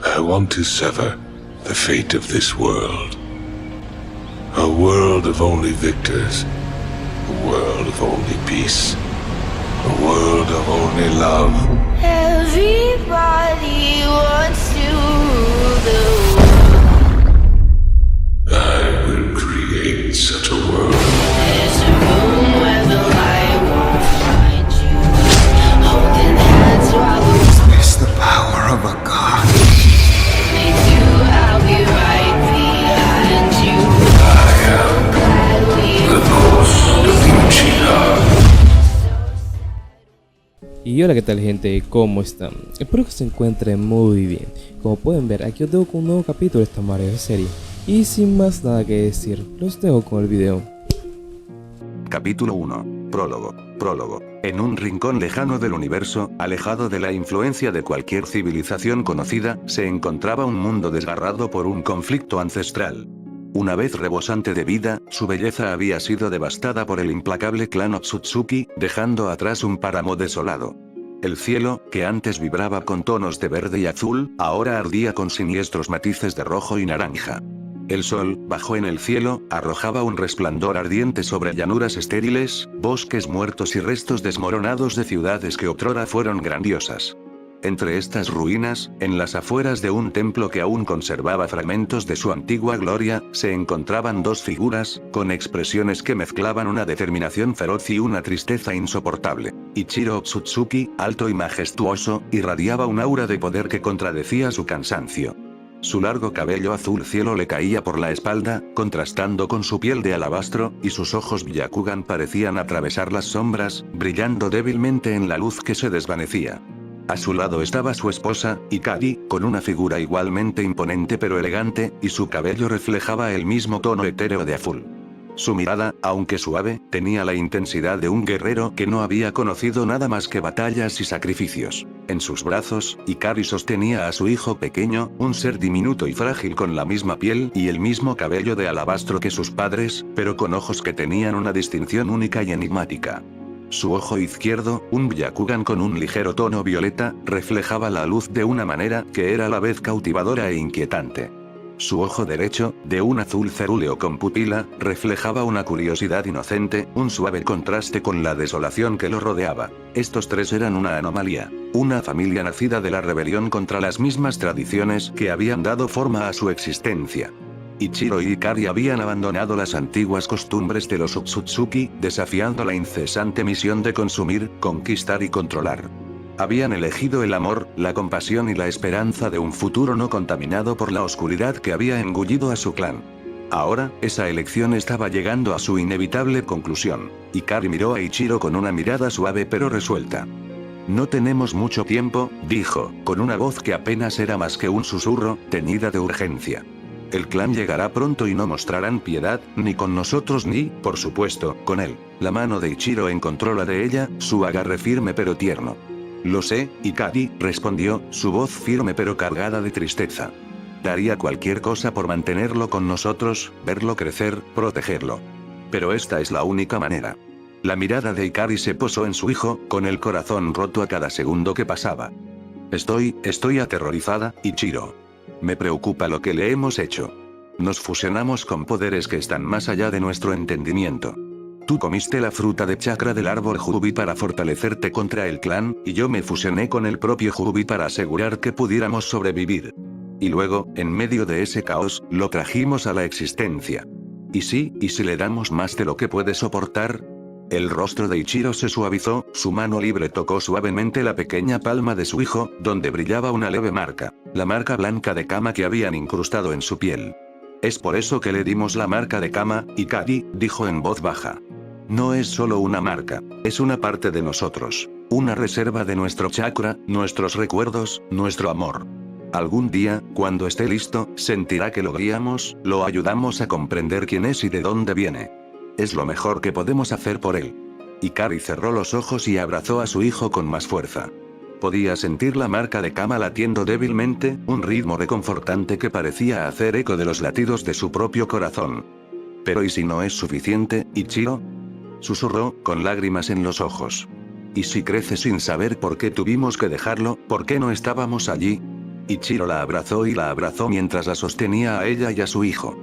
I want to sever the fate of this world. A world of only victors. A world of only peace. A world of only love. Everybody wants to rule the world. I will create such a world. There's a room where the light won't find you. Holding hands while we It's the power of a god. do, I'll be right behind you. Glad we The ghost of Uchiha. Y hola, ¿qué tal, gente? ¿Cómo están? Espero que se encuentren muy bien. Como pueden ver, aquí os dejo con un nuevo capítulo de esta maravillosa serie. Y sin más nada que decir, los dejo con el video. Capítulo 1. Prólogo. Prólogo. En un rincón lejano del universo, alejado de la influencia de cualquier civilización conocida, se encontraba un mundo desgarrado por un conflicto ancestral. Una vez rebosante de vida, su belleza había sido devastada por el implacable clan Otsutsuki, dejando atrás un páramo desolado. El cielo, que antes vibraba con tonos de verde y azul, ahora ardía con siniestros matices de rojo y naranja. El sol, bajo en el cielo, arrojaba un resplandor ardiente sobre llanuras estériles, bosques muertos y restos desmoronados de ciudades que otrora fueron grandiosas. Entre estas ruinas, en las afueras de un templo que aún conservaba fragmentos de su antigua gloria, se encontraban dos figuras, con expresiones que mezclaban una determinación feroz y una tristeza insoportable. Ichiro Otsutsuki, alto y majestuoso, irradiaba un aura de poder que contradecía su cansancio. Su largo cabello azul cielo le caía por la espalda, contrastando con su piel de alabastro, y sus ojos Byakugan parecían atravesar las sombras, brillando débilmente en la luz que se desvanecía. A su lado estaba su esposa, Ikari, con una figura igualmente imponente pero elegante, y su cabello reflejaba el mismo tono etéreo de azul. Su mirada, aunque suave, tenía la intensidad de un guerrero que no había conocido nada más que batallas y sacrificios. En sus brazos, Ikari sostenía a su hijo pequeño, un ser diminuto y frágil con la misma piel y el mismo cabello de alabastro que sus padres, pero con ojos que tenían una distinción única y enigmática. Su ojo izquierdo, un Byakugan con un ligero tono violeta, reflejaba la luz de una manera que era a la vez cautivadora e inquietante. Su ojo derecho, de un azul cerúleo con pupila, reflejaba una curiosidad inocente, un suave contraste con la desolación que lo rodeaba. Estos tres eran una anomalía, una familia nacida de la rebelión contra las mismas tradiciones que habían dado forma a su existencia. Ichiro y Ikari habían abandonado las antiguas costumbres de los Otsutsuki, desafiando la incesante misión de consumir, conquistar y controlar. Habían elegido el amor, la compasión y la esperanza de un futuro no contaminado por la oscuridad que había engullido a su clan. Ahora, esa elección estaba llegando a su inevitable conclusión. Ikari miró a Ichiro con una mirada suave pero resuelta. No tenemos mucho tiempo, dijo, con una voz que apenas era más que un susurro, teñida de urgencia. El clan llegará pronto y no mostrarán piedad, ni con nosotros ni, por supuesto, con él. La mano de Ichiro encontró la de ella, su agarre firme pero tierno. Lo sé, Ikari, respondió, su voz firme pero cargada de tristeza. Daría cualquier cosa por mantenerlo con nosotros, verlo crecer, protegerlo. Pero esta es la única manera. La mirada de Ikari se posó en su hijo, con el corazón roto a cada segundo que pasaba. Estoy aterrorizada, Ichiro. Me preocupa lo que le hemos hecho. Nos fusionamos con poderes que están más allá de nuestro entendimiento. Tú comiste la fruta de chakra del árbol Jubi para fortalecerte contra el clan, y yo me fusioné con el propio Jubi para asegurar que pudiéramos sobrevivir. Y luego, en medio de ese caos, lo trajimos a la existencia. ¿Y si le damos más de lo que puede soportar? El rostro de Ichiro se suavizó, su mano libre tocó suavemente la pequeña palma de su hijo, donde brillaba una leve marca, la marca blanca de Kama que habían incrustado en su piel. Es por eso que le dimos la marca de Kama, Ikari, dijo en voz baja. No es solo una marca, es una parte de nosotros, una reserva de nuestro chakra, nuestros recuerdos, nuestro amor. Algún día, cuando esté listo, sentirá que lo guiamos, lo ayudamos a comprender quién es y de dónde viene. Es lo mejor que podemos hacer por él. Ikari cerró los ojos y abrazó a su hijo con más fuerza. Podía sentir la marca de Kama latiendo débilmente, un ritmo reconfortante que parecía hacer eco de los latidos de su propio corazón. Pero ¿y si no es suficiente, Ichiro? Susurró, con lágrimas en los ojos. ¿Y si crece sin saber por qué tuvimos que dejarlo, por qué no estábamos allí? Ichiro la abrazó mientras la sostenía a ella y a su hijo.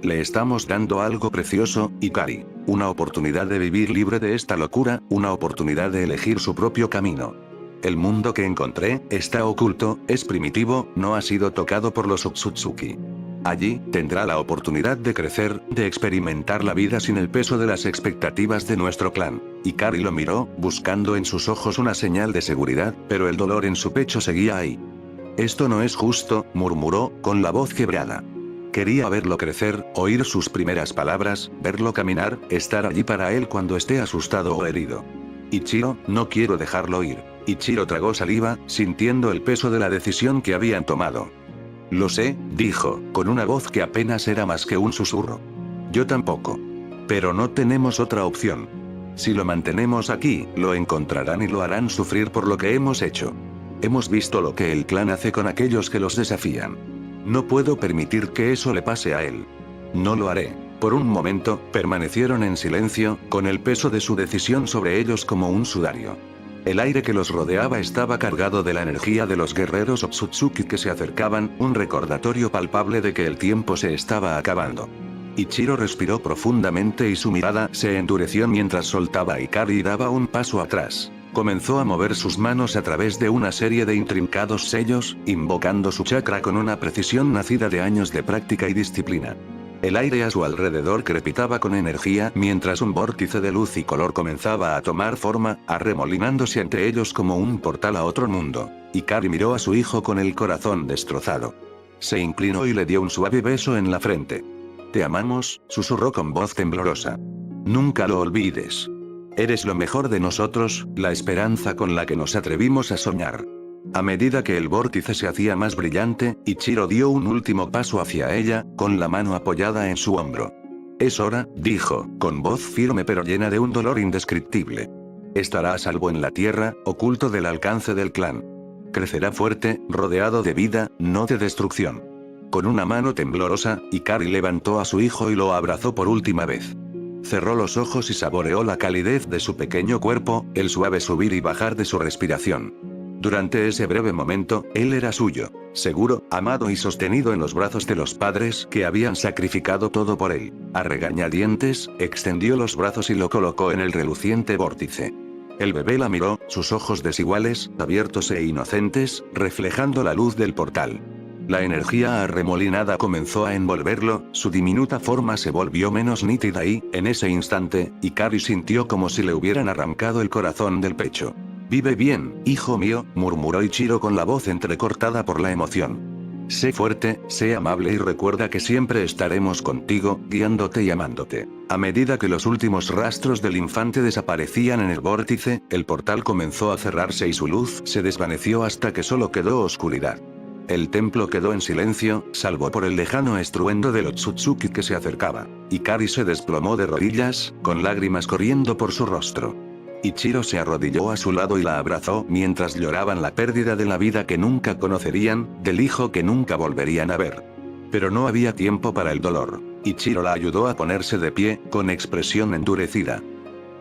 Le estamos dando algo precioso, Ikari. Una oportunidad de vivir libre de esta locura, una oportunidad de elegir su propio camino. El mundo que encontré, está oculto, es primitivo, no ha sido tocado por los Otsutsuki. Allí, tendrá la oportunidad de crecer, de experimentar la vida sin el peso de las expectativas de nuestro clan. Ikari lo miró, buscando en sus ojos una señal de seguridad, pero el dolor en su pecho seguía ahí. Esto no es justo, murmuró, con la voz quebrada. Quería verlo crecer, oír sus primeras palabras, verlo caminar, estar allí para él cuando esté asustado o herido. Ichiro, no quiero dejarlo ir. Ichiro tragó saliva, sintiendo el peso de la decisión que habían tomado. Lo sé, dijo, con una voz que apenas era más que un susurro. Yo tampoco. Pero no tenemos otra opción. Si lo mantenemos aquí, lo encontrarán y lo harán sufrir por lo que hemos hecho. Hemos visto lo que el clan hace con aquellos que los desafían. No puedo permitir que eso le pase a él. No lo haré. Por un momento, permanecieron en silencio, con el peso de su decisión sobre ellos como un sudario. El aire que los rodeaba estaba cargado de la energía de los guerreros Otsutsuki que se acercaban, un recordatorio palpable de que el tiempo se estaba acabando. Ichiro respiró profundamente y su mirada se endureció mientras soltaba a Ikari y daba un paso atrás. Comenzó a mover sus manos a través de una serie de intrincados sellos, invocando su chakra con una precisión nacida de años de práctica y disciplina. El aire a su alrededor crepitaba con energía mientras un vórtice de luz y color comenzaba a tomar forma, arremolinándose ante ellos como un portal a otro mundo. Ikari miró a su hijo con el corazón destrozado. Se inclinó y le dio un suave beso en la frente. Te amamos, susurró con voz temblorosa. Nunca lo olvides. Eres lo mejor de nosotros, la esperanza con la que nos atrevimos a soñar. A medida que el vórtice se hacía más brillante, Ichiro dio un último paso hacia ella, con la mano apoyada en su hombro. Es hora, dijo, con voz firme pero llena de un dolor indescriptible. Estará a salvo en la tierra, oculto del alcance del clan. Crecerá fuerte, rodeado de vida, no de destrucción. Con una mano temblorosa, Ikari levantó a su hijo y lo abrazó por última vez. Cerró los ojos y saboreó la calidez de su pequeño cuerpo, el suave subir y bajar de su respiración. Durante ese breve momento, él era suyo, seguro, amado y sostenido en los brazos de los padres que habían sacrificado todo por él. A regañadientes, extendió los brazos y lo colocó en el reluciente vórtice. El bebé la miró, sus ojos desiguales, abiertos e inocentes, reflejando la luz del portal. La energía arremolinada comenzó a envolverlo, su diminuta forma se volvió menos nítida y, en ese instante, Ikari sintió como si le hubieran arrancado el corazón del pecho. Vive bien, hijo mío, murmuró Ichiro con la voz entrecortada por la emoción. Sé fuerte, sé amable y recuerda que siempre estaremos contigo, guiándote y amándote. A medida que los últimos rastros del infante desaparecían en el vórtice, el portal comenzó a cerrarse y su luz se desvaneció hasta que solo quedó oscuridad. El templo quedó en silencio, salvo por el lejano estruendo del Otsutsuki que se acercaba. Ikari se desplomó de rodillas, con lágrimas corriendo por su rostro. Ichiro se arrodilló a su lado y la abrazó mientras lloraban la pérdida de la vida que nunca conocerían, del hijo que nunca volverían a ver. Pero no había tiempo para el dolor. Ichiro la ayudó a ponerse de pie, con expresión endurecida.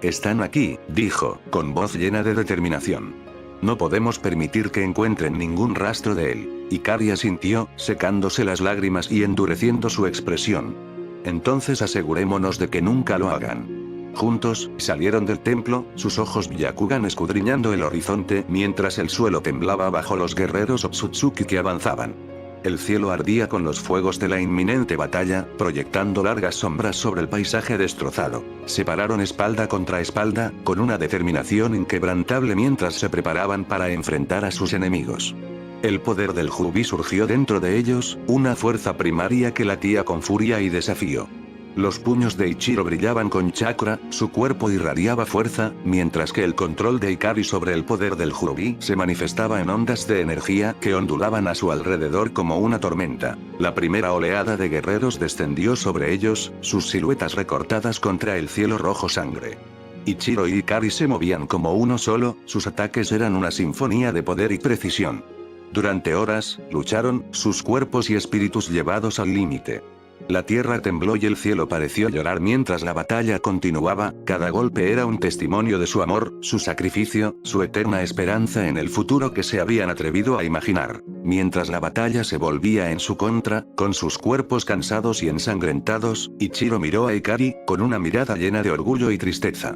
Están aquí, dijo, con voz llena de determinación. No podemos permitir que encuentren ningún rastro de él. Ikari asintió, secándose las lágrimas y endureciendo su expresión. Entonces asegurémonos de que nunca lo hagan. Juntos, salieron del templo, sus ojos Byakugan escudriñando el horizonte mientras el suelo temblaba bajo los guerreros Otsutsuki que avanzaban. El cielo ardía con los fuegos de la inminente batalla, proyectando largas sombras sobre el paisaje destrozado. Se pararon espalda contra espalda, con una determinación inquebrantable mientras se preparaban para enfrentar a sus enemigos. El poder del Jubi surgió dentro de ellos, una fuerza primaria que latía con furia y desafío. Los puños de Ichiro brillaban con chakra, su cuerpo irradiaba fuerza, mientras que el control de Ikari sobre el poder del Jubi se manifestaba en ondas de energía que ondulaban a su alrededor como una tormenta. La primera oleada de guerreros descendió sobre ellos, sus siluetas recortadas contra el cielo rojo sangre. Ichiro y Ikari se movían como uno solo, sus ataques eran una sinfonía de poder y precisión. Durante horas, lucharon, sus cuerpos y espíritus llevados al límite. La tierra tembló y el cielo pareció llorar mientras la batalla continuaba, cada golpe era un testimonio de su amor, su sacrificio, su eterna esperanza en el futuro que se habían atrevido a imaginar. Mientras la batalla se volvía en su contra, con sus cuerpos cansados y ensangrentados, Ichiro miró a Ikari, con una mirada llena de orgullo y tristeza.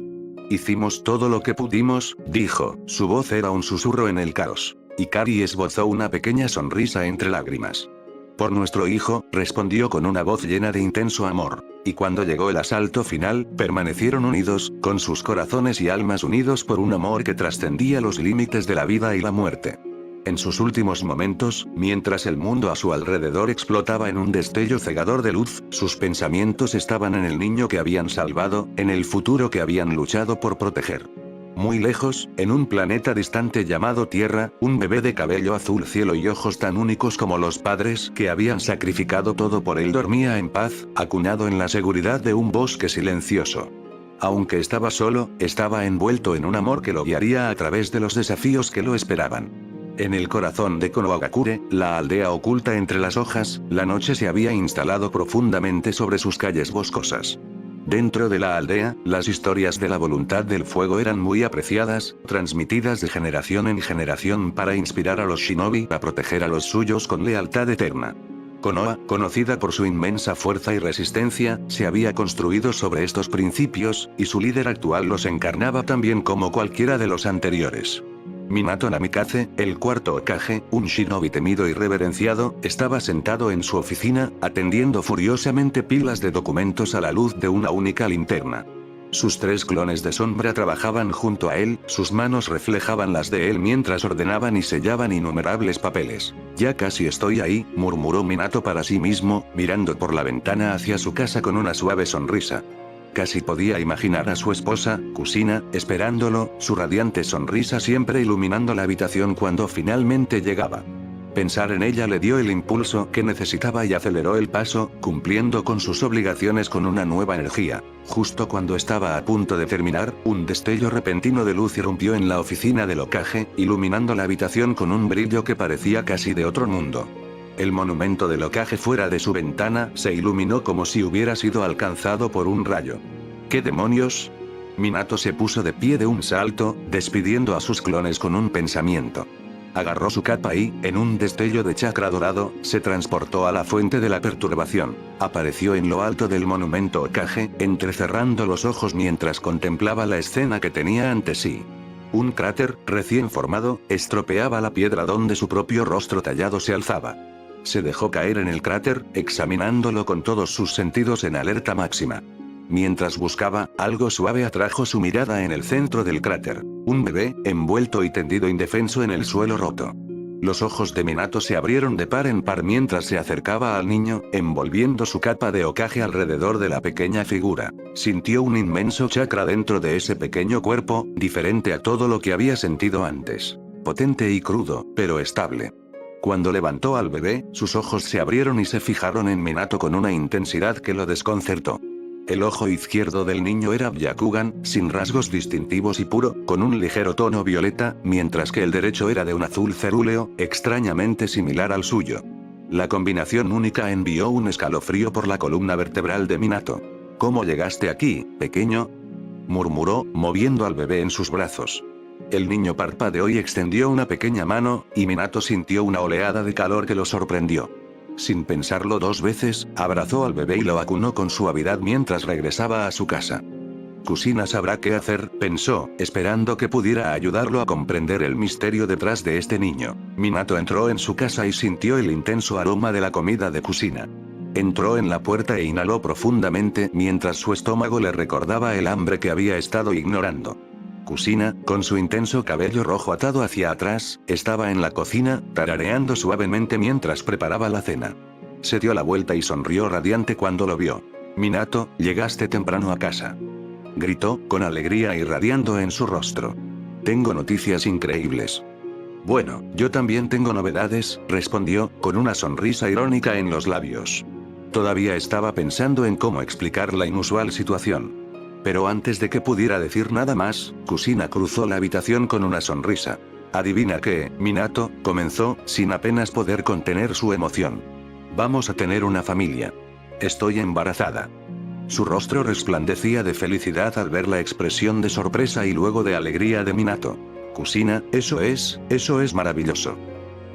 Hicimos todo lo que pudimos, dijo, su voz era un susurro en el caos. Ikari esbozó una pequeña sonrisa entre lágrimas. Por nuestro hijo, respondió con una voz llena de intenso amor. Y cuando llegó el asalto final, permanecieron unidos, con sus corazones y almas unidos por un amor que trascendía los límites de la vida y la muerte. En sus últimos momentos, mientras el mundo a su alrededor explotaba en un destello cegador de luz, sus pensamientos estaban en el niño que habían salvado, en el futuro que habían luchado por proteger. Muy lejos, en un planeta distante llamado Tierra, un bebé de cabello azul cielo y ojos tan únicos como los padres que habían sacrificado todo por él dormía en paz, acuñado en la seguridad de un bosque silencioso. Aunque estaba solo, estaba envuelto en un amor que lo guiaría a través de los desafíos que lo esperaban. En el corazón de Konohagakure, la aldea oculta entre las hojas, la noche se había instalado profundamente sobre sus calles boscosas. Dentro de la aldea, las historias de la voluntad del fuego eran muy apreciadas, transmitidas de generación en generación para inspirar a los shinobi a proteger a los suyos con lealtad eterna. Konoha, conocida por su inmensa fuerza y resistencia, se había construido sobre estos principios, y su líder actual los encarnaba también como cualquiera de los anteriores. Minato Namikaze, el cuarto Hokage, un shinobi temido y reverenciado, estaba sentado en su oficina, atendiendo furiosamente pilas de documentos a la luz de una única linterna. Sus 3 clones de sombra trabajaban junto a él, sus manos reflejaban las de él mientras ordenaban y sellaban innumerables papeles. Ya casi estoy ahí, murmuró Minato para sí mismo, mirando por la ventana hacia su casa con una suave sonrisa. Casi podía imaginar a su esposa, Kusina, esperándolo, su radiante sonrisa siempre iluminando la habitación cuando finalmente llegaba. Pensar en ella le dio el impulso que necesitaba y aceleró el paso, cumpliendo con sus obligaciones con una nueva energía. Justo cuando estaba a punto de terminar, un destello repentino de luz irrumpió en la oficina del Hokage, iluminando la habitación con un brillo que parecía casi de otro mundo. El monumento del Hokage fuera de su ventana se iluminó como si hubiera sido alcanzado por un rayo. ¿Qué demonios? Minato se puso de pie de un salto, despidiendo a sus clones con un pensamiento. Agarró su capa y, en un destello de chakra dorado, se transportó a la fuente de la perturbación. Apareció en lo alto del monumento Hokage, entrecerrando los ojos mientras contemplaba la escena que tenía ante sí. Un cráter, recién formado, estropeaba la piedra donde su propio rostro tallado se alzaba. Se dejó caer en el cráter, examinándolo con todos sus sentidos en alerta máxima. Mientras buscaba, algo suave atrajo su mirada en el centro del cráter. Un bebé, envuelto y tendido indefenso en el suelo roto. Los ojos de Minato se abrieron de par en par mientras se acercaba al niño, envolviendo su capa de Hokage alrededor de la pequeña figura. Sintió un inmenso chakra dentro de ese pequeño cuerpo, diferente a todo lo que había sentido antes. Potente y crudo, pero estable. Cuando levantó al bebé, sus ojos se abrieron y se fijaron en Minato con una intensidad que lo desconcertó. El ojo izquierdo del niño era Byakugan, sin rasgos distintivos y puro, con un ligero tono violeta, mientras que el derecho era de un azul cerúleo, extrañamente similar al suyo. La combinación única envió un escalofrío por la columna vertebral de Minato. ¿Cómo llegaste aquí, pequeño?, murmuró, moviendo al bebé en sus brazos. El niño parpadeó y extendió una pequeña mano, y Minato sintió una oleada de calor que lo sorprendió. Sin pensarlo 2 veces, abrazó al bebé y lo acunó con suavidad mientras regresaba a su casa. Kusina sabrá qué hacer, pensó, esperando que pudiera ayudarlo a comprender el misterio detrás de este niño. Minato entró en su casa y sintió el intenso aroma de la comida de Kusina. Entró en la puerta e inhaló profundamente mientras su estómago le recordaba el hambre que había estado ignorando. Kusina, con su intenso cabello rojo atado hacia atrás, estaba en la cocina, tarareando suavemente mientras preparaba la cena. Se dio la vuelta y sonrió radiante cuando lo vio. «Minato, llegaste temprano a casa», gritó, con alegría irradiando en su rostro. «Tengo noticias increíbles». «Bueno, yo también tengo novedades», respondió, con una sonrisa irónica en los labios. Todavía estaba pensando en cómo explicar la inusual situación. Pero antes de que pudiera decir nada más, Kusina cruzó la habitación con una sonrisa. «¿Adivina qué, Minato?», comenzó, sin apenas poder contener su emoción. «Vamos a tener una familia». estoy embarazada. Su rostro resplandecía de felicidad al ver la expresión de sorpresa y luego de alegría de Minato. Kusina, eso es maravilloso.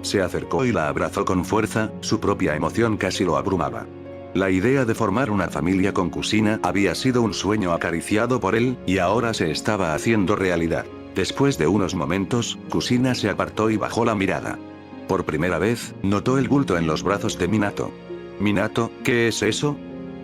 Se acercó y la abrazó con fuerza, su propia emoción casi lo abrumaba. La idea de formar una familia con Kusina había sido un sueño acariciado por él, y ahora se estaba haciendo realidad. Después de unos momentos, Kusina se apartó y bajó la mirada. Por primera vez, notó el bulto en los brazos de Minato. «Minato, ¿qué es eso?»,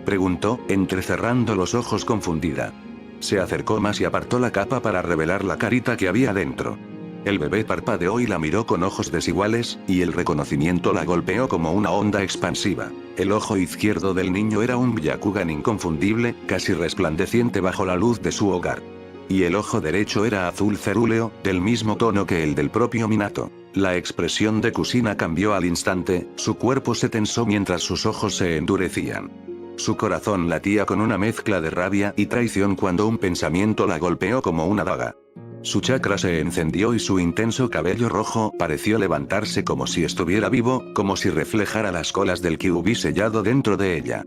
preguntó, entrecerrando los ojos confundida. Se acercó más y apartó la capa para revelar la carita que había dentro. El bebé parpadeó y la miró con ojos desiguales, y el reconocimiento la golpeó como una onda expansiva. El ojo izquierdo del niño era un Byakugan inconfundible, casi resplandeciente bajo la luz de su hogar. Y el ojo derecho era azul cerúleo, del mismo tono que el del propio Minato. La expresión de Kusina cambió al instante, su cuerpo se tensó mientras sus ojos se endurecían. Su corazón latía con una mezcla de rabia y traición cuando un pensamiento la golpeó como una daga. Su chakra se encendió y su intenso cabello rojo pareció levantarse como si estuviera vivo, como si reflejara las colas del Kyuubi sellado dentro de ella.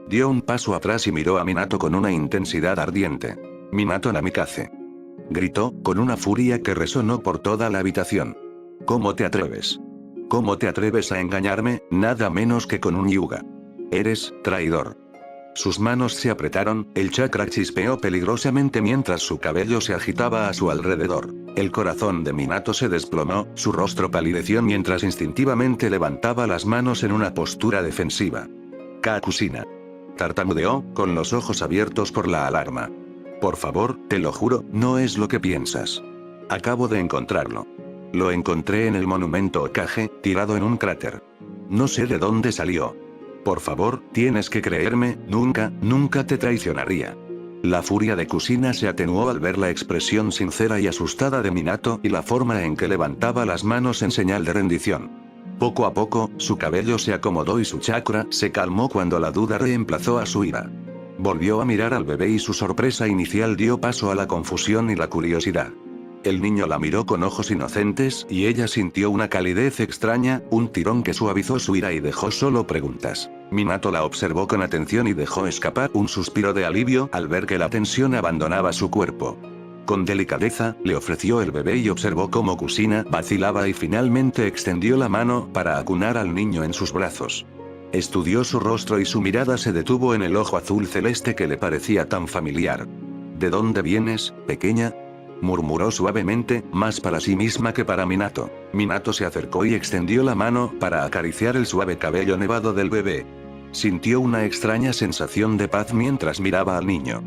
Dio un paso atrás y miró a Minato con una intensidad ardiente. «Minato Namikaze», gritó, con una furia que resonó por toda la habitación. «¿Cómo te atreves? ¿Cómo te atreves a engañarme, nada menos que con un Hyuga? Eres traidor». Sus manos se apretaron, el chakra chispeó peligrosamente mientras su cabello se agitaba a su alrededor. El corazón de Minato se desplomó, su rostro palideció mientras instintivamente levantaba las manos en una postura defensiva. «Kusina», tartamudeó, con los ojos abiertos por la alarma. «Por favor, te lo juro, no es lo que piensas. Acabo de encontrarlo. Lo encontré en el monumento Okage, tirado en un cráter. No sé de dónde salió. Por favor, tienes que creerme, nunca te traicionaría». La furia de Kusina se atenuó al ver la expresión sincera y asustada de Minato y la forma en que levantaba las manos en señal de rendición. Poco a poco, su cabello se acomodó y su chakra se calmó cuando la duda reemplazó a su ira. Volvió a mirar al bebé y su sorpresa inicial dio paso a la confusión y la curiosidad. El niño la miró con ojos inocentes y ella sintió una calidez extraña, un tirón que suavizó su ira y dejó solo preguntas. Minato la observó con atención y dejó escapar un suspiro de alivio al ver que la tensión abandonaba su cuerpo. Con delicadeza, le ofreció el bebé y observó cómo Kusina vacilaba y finalmente extendió la mano para acunar al niño en sus brazos. Estudió su rostro y su mirada se detuvo en el ojo azul celeste que le parecía tan familiar. «¿De dónde vienes, pequeña?», murmuró suavemente, más para sí misma que para Minato. Minato se acercó y extendió la mano para acariciar el suave cabello nevado del bebé. Sintió una extraña sensación de paz mientras miraba al niño.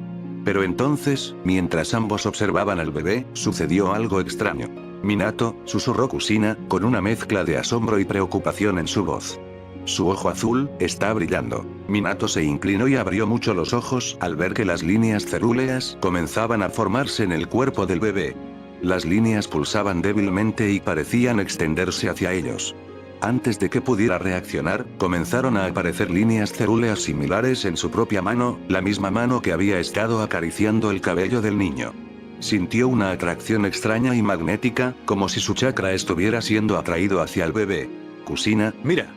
Pero entonces, mientras ambos observaban al bebé, sucedió algo extraño. «Minato», susurró Kusina, con una mezcla de asombro y preocupación en su voz. «Su ojo azul está brillando». Minato se inclinó y abrió mucho los ojos al ver que las líneas cerúleas comenzaban a formarse en el cuerpo del bebé. Las líneas pulsaban débilmente y parecían extenderse hacia ellos. Antes de que pudiera reaccionar, comenzaron a aparecer líneas cerúleas similares en su propia mano, la misma mano que había estado acariciando el cabello del niño. Sintió una atracción extraña y magnética, como si su chakra estuviera siendo atraído hacia el bebé. «Kusina, mira»,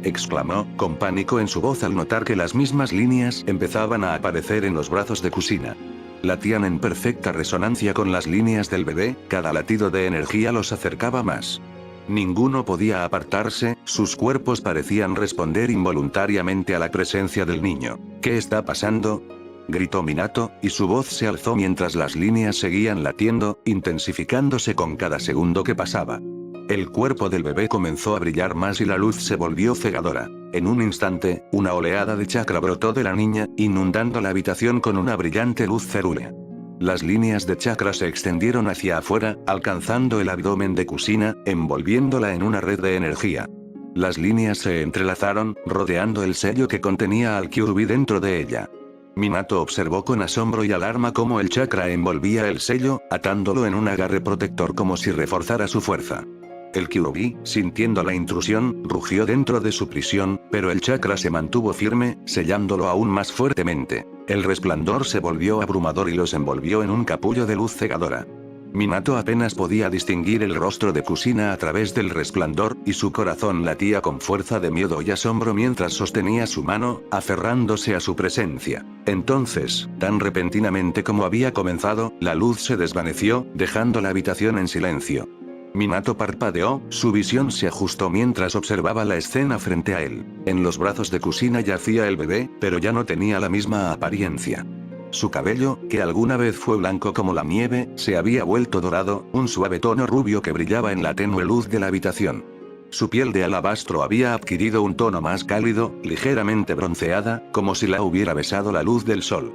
exclamó, con pánico en su voz al notar que las mismas líneas empezaban a aparecer en los brazos de Kusina. Latían en perfecta resonancia con las líneas del bebé, cada latido de energía los acercaba más. Ninguno podía apartarse, sus cuerpos parecían responder involuntariamente a la presencia del niño. «¿Qué está pasando?», gritó Minato, y su voz se alzó mientras las líneas seguían latiendo, intensificándose con cada segundo que pasaba. El cuerpo del bebé comenzó a brillar más y la luz se volvió cegadora. En un instante, una oleada de chakra brotó de la niña, inundando la habitación con una brillante luz cerúlea. Las líneas de chakra se extendieron hacia afuera, alcanzando el abdomen de Kusina, envolviéndola en una red de energía. Las líneas se entrelazaron, rodeando el sello que contenía al Kyuubi dentro de ella. Minato observó con asombro y alarma cómo el chakra envolvía el sello, atándolo en un agarre protector como si reforzara su fuerza. El Kyuubi, sintiendo la intrusión, rugió dentro de su prisión, pero el chakra se mantuvo firme, sellándolo aún más fuertemente. El resplandor se volvió abrumador y los envolvió en un capullo de luz cegadora. Minato apenas podía distinguir el rostro de Kusina a través del resplandor, y su corazón latía con fuerza de miedo y asombro mientras sostenía su mano, aferrándose a su presencia. Entonces, tan repentinamente como había comenzado, la luz se desvaneció, dejando la habitación en silencio. Minato parpadeó, su visión se ajustó mientras observaba la escena frente a él. En los brazos de Kusina yacía el bebé, pero ya no tenía la misma apariencia. Su cabello, que alguna vez fue blanco como la nieve, se había vuelto dorado, un suave tono rubio que brillaba en la tenue luz de la habitación. Su piel de alabastro había adquirido un tono más cálido, ligeramente bronceada, como si la hubiera besado la luz del sol.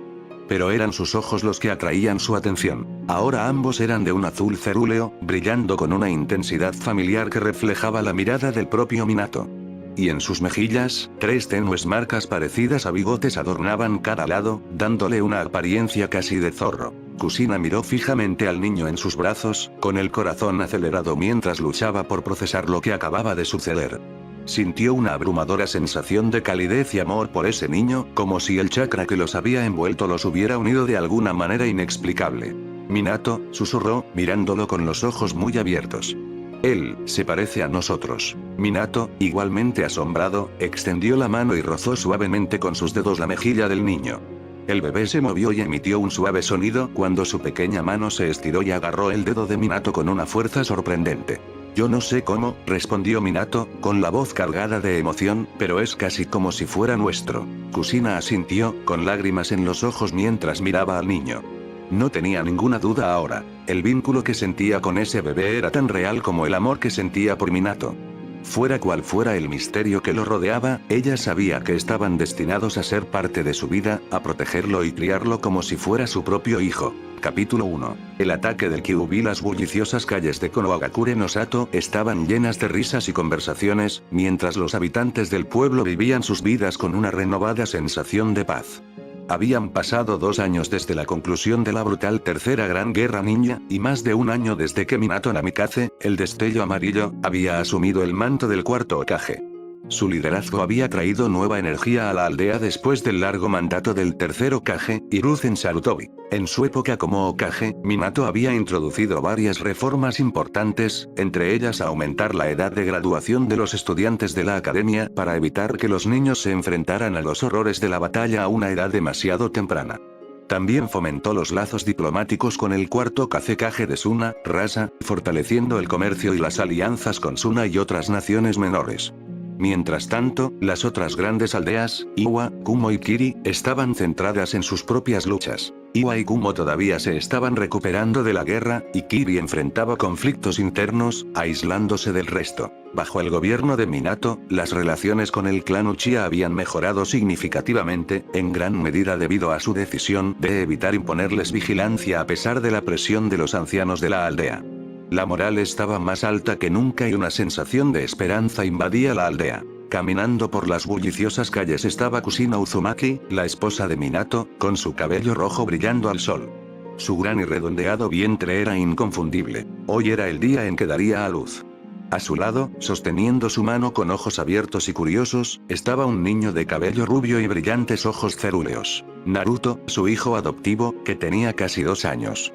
Pero eran sus ojos los que atraían su atención. Ahora ambos eran de un azul cerúleo, brillando con una intensidad familiar que reflejaba la mirada del propio Minato. Y en sus mejillas, 3 tenues marcas parecidas a bigotes adornaban cada lado, dándole una apariencia casi de zorro. Kusina miró fijamente al niño en sus brazos, con el corazón acelerado mientras luchaba por procesar lo que acababa de suceder. Sintió una abrumadora sensación de calidez y amor por ese niño, como si el chakra que los había envuelto los hubiera unido de alguna manera inexplicable. Minato, susurró, mirándolo con los ojos muy abiertos. Él, se parece a nosotros. Minato, igualmente asombrado, extendió la mano y rozó suavemente con sus dedos la mejilla del niño. El bebé se movió y emitió un suave sonido cuando su pequeña mano se estiró y agarró el dedo de Minato con una fuerza sorprendente. Yo no sé cómo, respondió Minato, con la voz cargada de emoción, pero es casi como si fuera nuestro. Kusina asintió, con lágrimas en los ojos mientras miraba al niño. No tenía ninguna duda ahora. El vínculo que sentía con ese bebé era tan real como el amor que sentía por Minato. Fuera cual fuera el misterio que lo rodeaba, ella sabía que estaban destinados a ser parte de su vida, a protegerlo y criarlo como si fuera su propio hijo. Capítulo 1. El ataque del Kyuubi. Las bulliciosas calles de Konohagakure no Sato estaban llenas de risas y conversaciones, mientras los habitantes del pueblo vivían sus vidas con una renovada sensación de paz. Habían pasado 2 años desde la conclusión de la brutal Tercera Gran Guerra Ninja, y más de 1 año desde que Minato Namikaze, el destello amarillo, había asumido el manto del cuarto Hokage. Su liderazgo había traído nueva energía a la aldea después del largo mandato del tercer Hokage, Hiruzen Sarutobi. En su época como Hokage, Minato había introducido varias reformas importantes, entre ellas aumentar la edad de graduación de los estudiantes de la academia para evitar que los niños se enfrentaran a los horrores de la batalla a una edad demasiado temprana. También fomentó los lazos diplomáticos con el cuarto Kazekage de Suna, Rasa, fortaleciendo el comercio y las alianzas con Suna y otras naciones menores. Mientras tanto, las otras grandes aldeas, Iwa, Kumo y Kiri, estaban centradas en sus propias luchas. Iwa y Kumo todavía se estaban recuperando de la guerra, y Kiri enfrentaba conflictos internos, aislándose del resto. Bajo el gobierno de Minato, las relaciones con el clan Uchiha habían mejorado significativamente, en gran medida debido a su decisión de evitar imponerles vigilancia a pesar de la presión de los ancianos de la aldea. La moral estaba más alta que nunca y una sensación de esperanza invadía la aldea. Caminando por las bulliciosas calles estaba Kusina Uzumaki, la esposa de Minato, con su cabello rojo brillando al sol. Su gran y redondeado vientre era inconfundible. Hoy era el día en que daría a luz. A su lado, sosteniendo su mano con ojos abiertos y curiosos, estaba un niño de cabello rubio y brillantes ojos cerúleos. Naruto, su hijo adoptivo, que tenía casi 2 años.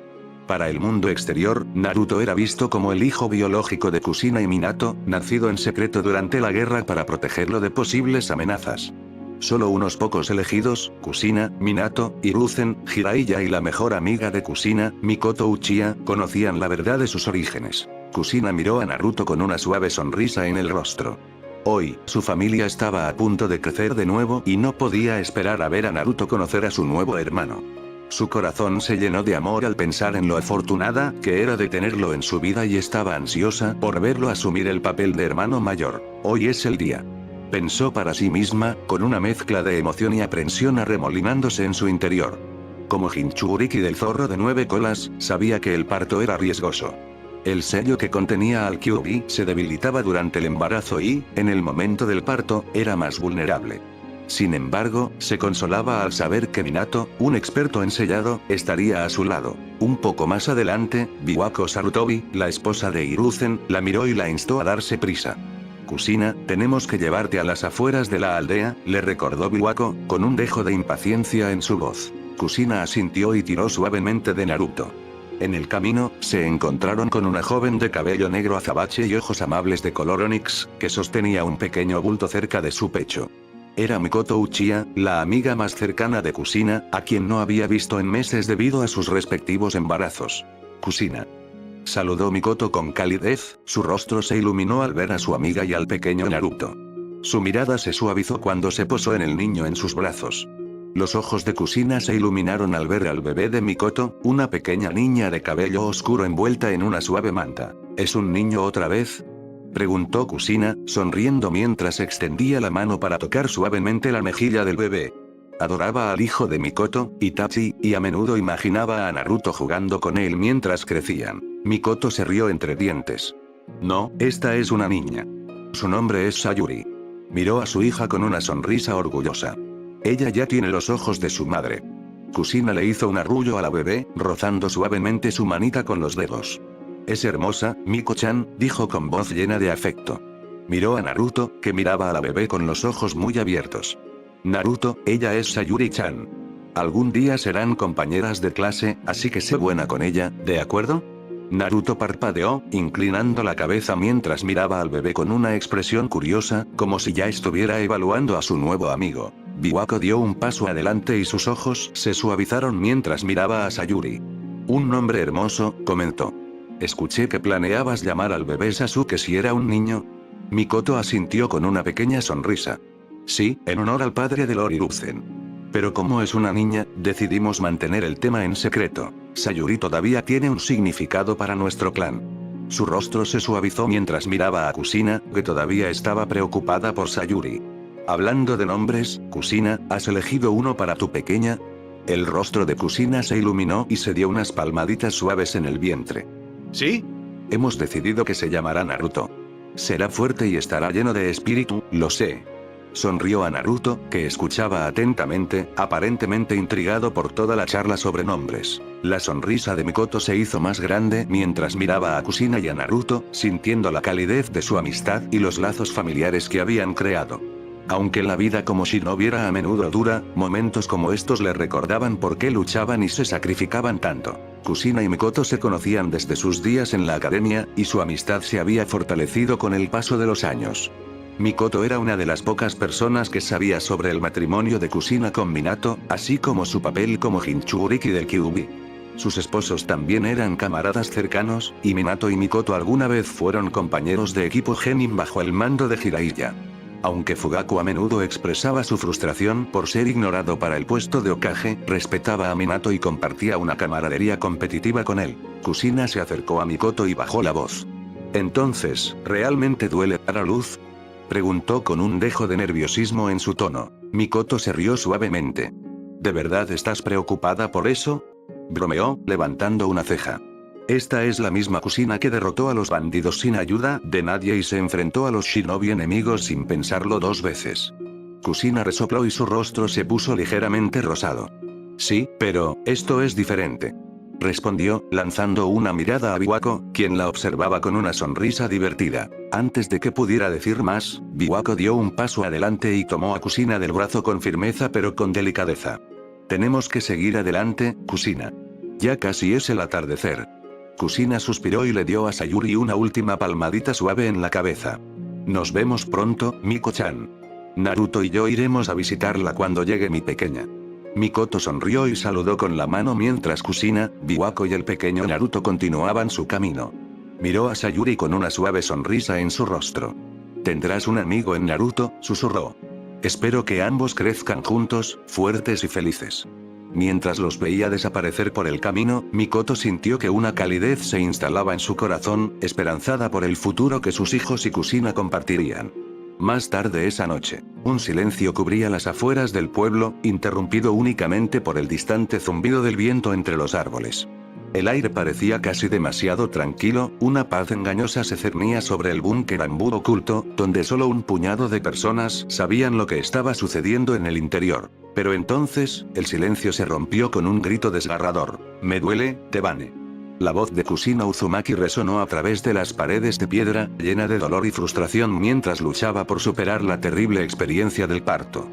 Para el mundo exterior, Naruto era visto como el hijo biológico de Kusina y Minato, nacido en secreto durante la guerra para protegerlo de posibles amenazas. Solo unos pocos elegidos, Kusina, Minato, Hiruzen, Jiraiya y la mejor amiga de Kusina, Mikoto Uchiha, conocían la verdad de sus orígenes. Kusina miró a Naruto con una suave sonrisa en el rostro. Hoy, su familia estaba a punto de crecer de nuevo y no podía esperar a ver a Naruto conocer a su nuevo hermano. Su corazón se llenó de amor al pensar en lo afortunada que era de tenerlo en su vida y estaba ansiosa por verlo asumir el papel de hermano mayor. Hoy es el día. Pensó para sí misma, con una mezcla de emoción y aprensión arremolinándose en su interior. Como Jinchuriki del zorro de 9 colas, sabía que el parto era riesgoso. El sello que contenía al Kyuubi se debilitaba durante el embarazo y, en el momento del parto, era más vulnerable. Sin embargo, se consolaba al saber que Minato, un experto en sellado, estaría a su lado. Un poco más adelante, Biwako Sarutobi, la esposa de Hiruzen, la miró y la instó a darse prisa. Kusina, tenemos que llevarte a las afueras de la aldea, le recordó Biwako, con un dejo de impaciencia en su voz. Kusina asintió y tiró suavemente de Naruto. En el camino, se encontraron con una joven de cabello negro azabache y ojos amables de color onix, que sostenía un pequeño bulto cerca de su pecho. Era Mikoto Uchiha, la amiga más cercana de Kusina, a quien no había visto en meses debido a sus respectivos embarazos. Kusina. Saludó Mikoto con calidez, su rostro se iluminó al ver a su amiga y al pequeño Naruto. Su mirada se suavizó cuando se posó en el niño en sus brazos. Los ojos de Kusina se iluminaron al ver al bebé de Mikoto, una pequeña niña de cabello oscuro envuelta en una suave manta. ¿Es un niño otra vez?, preguntó Kusina, sonriendo mientras extendía la mano para tocar suavemente la mejilla del bebé. Adoraba al hijo de Mikoto, Itachi, y a menudo imaginaba a Naruto jugando con él mientras crecían. Mikoto se rió entre dientes. No, esta es una niña. Su nombre es Sayuri. Miró a su hija con una sonrisa orgullosa. Ella ya tiene los ojos de su madre. Kusina le hizo un arrullo a la bebé, rozando suavemente su manita con los dedos. Es hermosa, Miko-chan, dijo con voz llena de afecto. Miró a Naruto, que miraba a la bebé con los ojos muy abiertos. Naruto, ella es Sayuri-chan. Algún día serán compañeras de clase, así que sé buena con ella, ¿de acuerdo? Naruto parpadeó, inclinando la cabeza mientras miraba al bebé con una expresión curiosa, como si ya estuviera evaluando a su nuevo amigo. Biwako dio un paso adelante y sus ojos se suavizaron mientras miraba a Sayuri. Un nombre hermoso, comentó. Escuché que planeabas llamar al bebé Sasuke si era un niño. Mikoto asintió con una pequeña sonrisa. Sí, en honor al padre de Lord Hiruzen. Pero como es una niña, decidimos mantener el tema en secreto. Sayuri todavía tiene un significado para nuestro clan. Su rostro se suavizó mientras miraba a Kusina, que todavía estaba preocupada por Sayuri. Hablando de nombres, Kusina, ¿has elegido uno para tu pequeña? El rostro de Kusina se iluminó y se dio unas palmaditas suaves en el vientre. ¿Sí? Hemos decidido que se llamará Naruto. Será fuerte y estará lleno de espíritu, lo sé. Sonrió a Naruto, que escuchaba atentamente, aparentemente intrigado por toda la charla sobre nombres. La sonrisa de Mikoto se hizo más grande mientras miraba a Kusina y a Naruto, sintiendo la calidez de su amistad y los lazos familiares que habían creado. Aunque la vida como shinobi era a menudo dura, momentos como estos le recordaban por qué luchaban y se sacrificaban tanto. Kusina y Mikoto se conocían desde sus días en la academia, y su amistad se había fortalecido con el paso de los años. Mikoto era una de las pocas personas que sabía sobre el matrimonio de Kusina con Minato, así como su papel como Jinchuriki del Kyuubi. Sus esposos también eran camaradas cercanos, y Minato y Mikoto alguna vez fueron compañeros de equipo Genin bajo el mando de Jiraiya. Aunque Fugaku a menudo expresaba su frustración por ser ignorado para el puesto de Hokage, respetaba a Minato y compartía una camaradería competitiva con él. Kusina se acercó a Mikoto y bajó la voz. Entonces, ¿realmente duele dar a luz?, preguntó con un dejo de nerviosismo en su tono. Mikoto se rió suavemente. ¿De verdad estás preocupada por eso?, bromeó, levantando una ceja. Esta es la misma Kusina que derrotó a los bandidos sin ayuda de nadie y se enfrentó a los shinobi enemigos sin pensarlo dos veces. Kusina resopló y su rostro se puso ligeramente rosado. Sí, pero, esto es diferente, respondió, lanzando una mirada a Biwako, quien la observaba con una sonrisa divertida. Antes de que pudiera decir más, Biwako dio un paso adelante y tomó a Kusina del brazo con firmeza pero con delicadeza. Tenemos que seguir adelante, Kusina. Ya casi es el atardecer. Kusina suspiró y le dio a Sayuri una última palmadita suave en la cabeza. Nos vemos pronto, Miko-chan. Naruto y yo iremos a visitarla cuando llegue mi pequeña. Mikoto sonrió y saludó con la mano mientras Kusina, Biwako y el pequeño Naruto continuaban su camino. Miró a Sayuri con una suave sonrisa en su rostro. Tendrás un amigo en Naruto, susurró. Espero que ambos crezcan juntos, fuertes y felices. Mientras los veía desaparecer por el camino, Mikoto sintió que una calidez se instalaba en su corazón, esperanzada por el futuro que sus hijos y Kusina compartirían. Más tarde esa noche, un silencio cubría las afueras del pueblo, interrumpido únicamente por el distante zumbido del viento entre los árboles. El aire parecía casi demasiado tranquilo, una paz engañosa se cernía sobre el búnker Anbu oculto, donde solo un puñado de personas sabían lo que estaba sucediendo en el interior. Pero entonces, el silencio se rompió con un grito desgarrador. Me duele, Tebane. La voz de Kusina Uzumaki resonó a través de las paredes de piedra, llena de dolor y frustración mientras luchaba por superar la terrible experiencia del parto.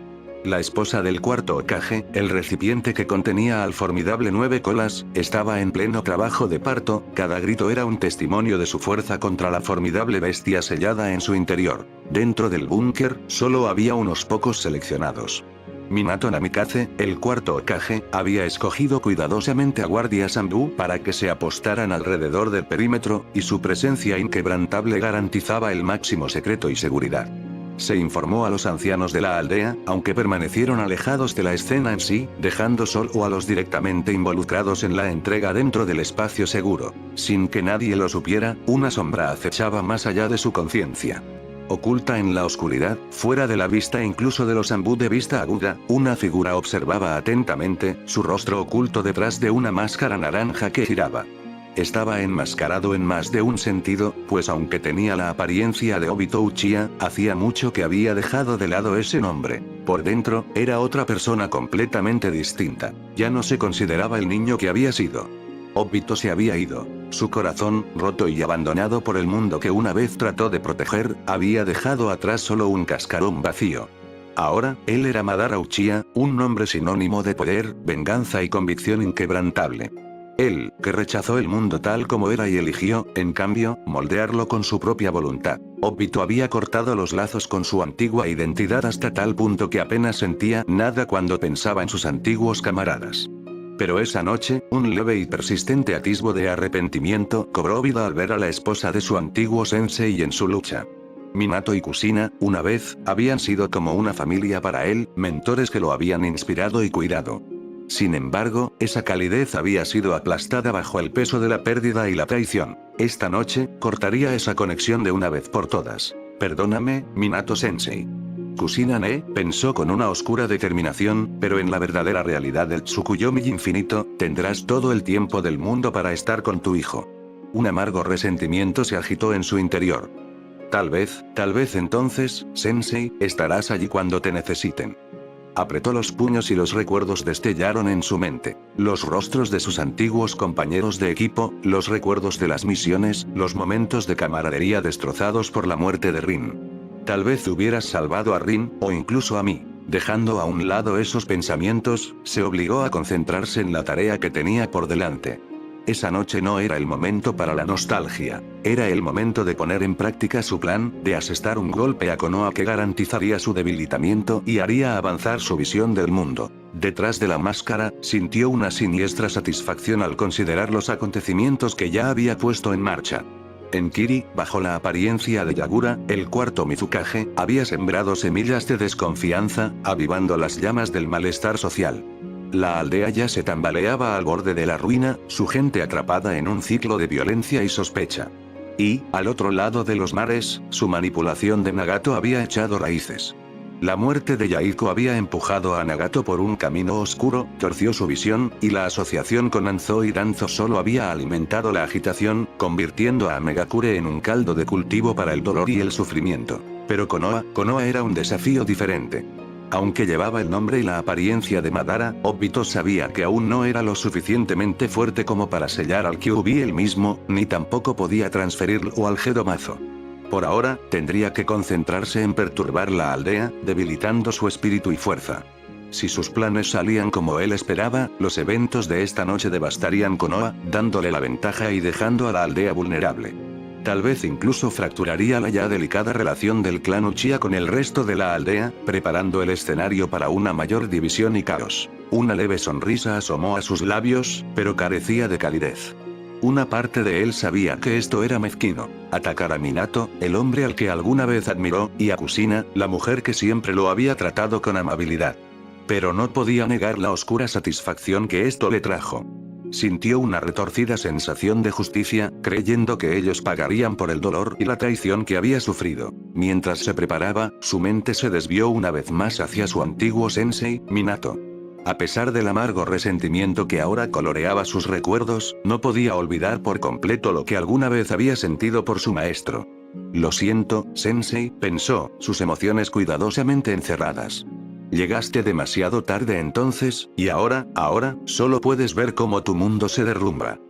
La esposa del cuarto Hokage, el recipiente que contenía al formidable 9 colas, estaba en pleno trabajo de parto, cada grito era un testimonio de su fuerza contra la formidable bestia sellada en su interior. Dentro del búnker, solo había unos pocos seleccionados. Minato Namikaze, el cuarto Hokage, había escogido cuidadosamente a guardias Zanbu para que se apostaran alrededor del perímetro, y su presencia inquebrantable garantizaba el máximo secreto y seguridad. Se informó a los ancianos de la aldea, aunque permanecieron alejados de la escena en sí, dejando solo a los directamente involucrados en la entrega dentro del espacio seguro. Sin que nadie lo supiera, una sombra acechaba más allá de su conciencia. Oculta en la oscuridad, fuera de la vista incluso de los Zanbu de vista aguda, una figura observaba atentamente, su rostro oculto detrás de una máscara naranja que giraba. Estaba enmascarado en más de un sentido, pues aunque tenía la apariencia de Obito Uchiha, hacía mucho que había dejado de lado ese nombre. Por dentro, era otra persona completamente distinta. Ya no se consideraba el niño que había sido. Obito se había ido. Su corazón, roto y abandonado por el mundo que una vez trató de proteger, había dejado atrás solo un cascarón vacío. Ahora, él era Madara Uchiha, un nombre sinónimo de poder, venganza y convicción inquebrantable. Él, que rechazó el mundo tal como era y eligió, en cambio, moldearlo con su propia voluntad. Obito había cortado los lazos con su antigua identidad hasta tal punto que apenas sentía nada cuando pensaba en sus antiguos camaradas. Pero esa noche, un leve y persistente atisbo de arrepentimiento cobró vida al ver a la esposa de su antiguo sensei en su lucha. Minato y Kushina, una vez, habían sido como una familia para él, mentores que lo habían inspirado y cuidado. Sin embargo, esa calidez había sido aplastada bajo el peso de la pérdida y la traición. Esta noche, cortaría esa conexión de una vez por todas. Perdóname, Minato-sensei. Kushina-ne, pensó con una oscura determinación, pero en la verdadera realidad del Tsukuyomi infinito, tendrás todo el tiempo del mundo para estar con tu hijo. Un amargo resentimiento se agitó en su interior. Tal vez entonces, sensei, estarás allí cuando te necesiten. Apretó los puños y los recuerdos destellaron en su mente. Los rostros de sus antiguos compañeros de equipo, los recuerdos de las misiones, los momentos de camaradería destrozados por la muerte de Rin. Tal vez hubieras salvado a Rin, o incluso a mí. Dejando a un lado esos pensamientos, se obligó a concentrarse en la tarea que tenía por delante. Esa noche no era el momento para la nostalgia. Era el momento de poner en práctica su plan, de asestar un golpe a Konoha que garantizaría su debilitamiento y haría avanzar su visión del mundo. Detrás de la máscara, sintió una siniestra satisfacción al considerar los acontecimientos que ya había puesto en marcha. En Kiri, bajo la apariencia de Yagura, el cuarto Mizukage, había sembrado semillas de desconfianza, avivando las llamas del malestar social. La aldea ya se tambaleaba al borde de la ruina, su gente atrapada en un ciclo de violencia y sospecha. Y, al otro lado de los mares, su manipulación de Nagato había echado raíces. La muerte de Yaiko había empujado a Nagato por un camino oscuro, torció su visión, y la asociación con Anzo y Danzo solo había alimentado la agitación, convirtiendo a Megakure en un caldo de cultivo para el dolor y el sufrimiento. Pero Konoha era un desafío diferente. Aunque llevaba el nombre y la apariencia de Madara, Obito sabía que aún no era lo suficientemente fuerte como para sellar al Kyuubi él mismo, ni tampoco podía transferirlo al Gedomazo. Por ahora, tendría que concentrarse en perturbar la aldea, debilitando su espíritu y fuerza. Si sus planes salían como él esperaba, los eventos de esta noche devastarían Konoha, dándole la ventaja y dejando a la aldea vulnerable. Tal vez incluso fracturaría la ya delicada relación del clan Uchiha con el resto de la aldea, preparando el escenario para una mayor división y caos. Una leve sonrisa asomó a sus labios, pero carecía de calidez. Una parte de él sabía que esto era mezquino. Atacar a Minato, el hombre al que alguna vez admiró, y a Kushina, la mujer que siempre lo había tratado con amabilidad. Pero no podía negar la oscura satisfacción que esto le trajo. Sintió una retorcida sensación de justicia, creyendo que ellos pagarían por el dolor y la traición que había sufrido. Mientras se preparaba, su mente se desvió una vez más hacia su antiguo sensei, Minato. A pesar del amargo resentimiento que ahora coloreaba sus recuerdos, no podía olvidar por completo lo que alguna vez había sentido por su maestro. Lo siento, sensei, pensó, sus emociones cuidadosamente encerradas. Llegaste demasiado tarde entonces, y ahora, solo puedes ver cómo tu mundo se derrumba.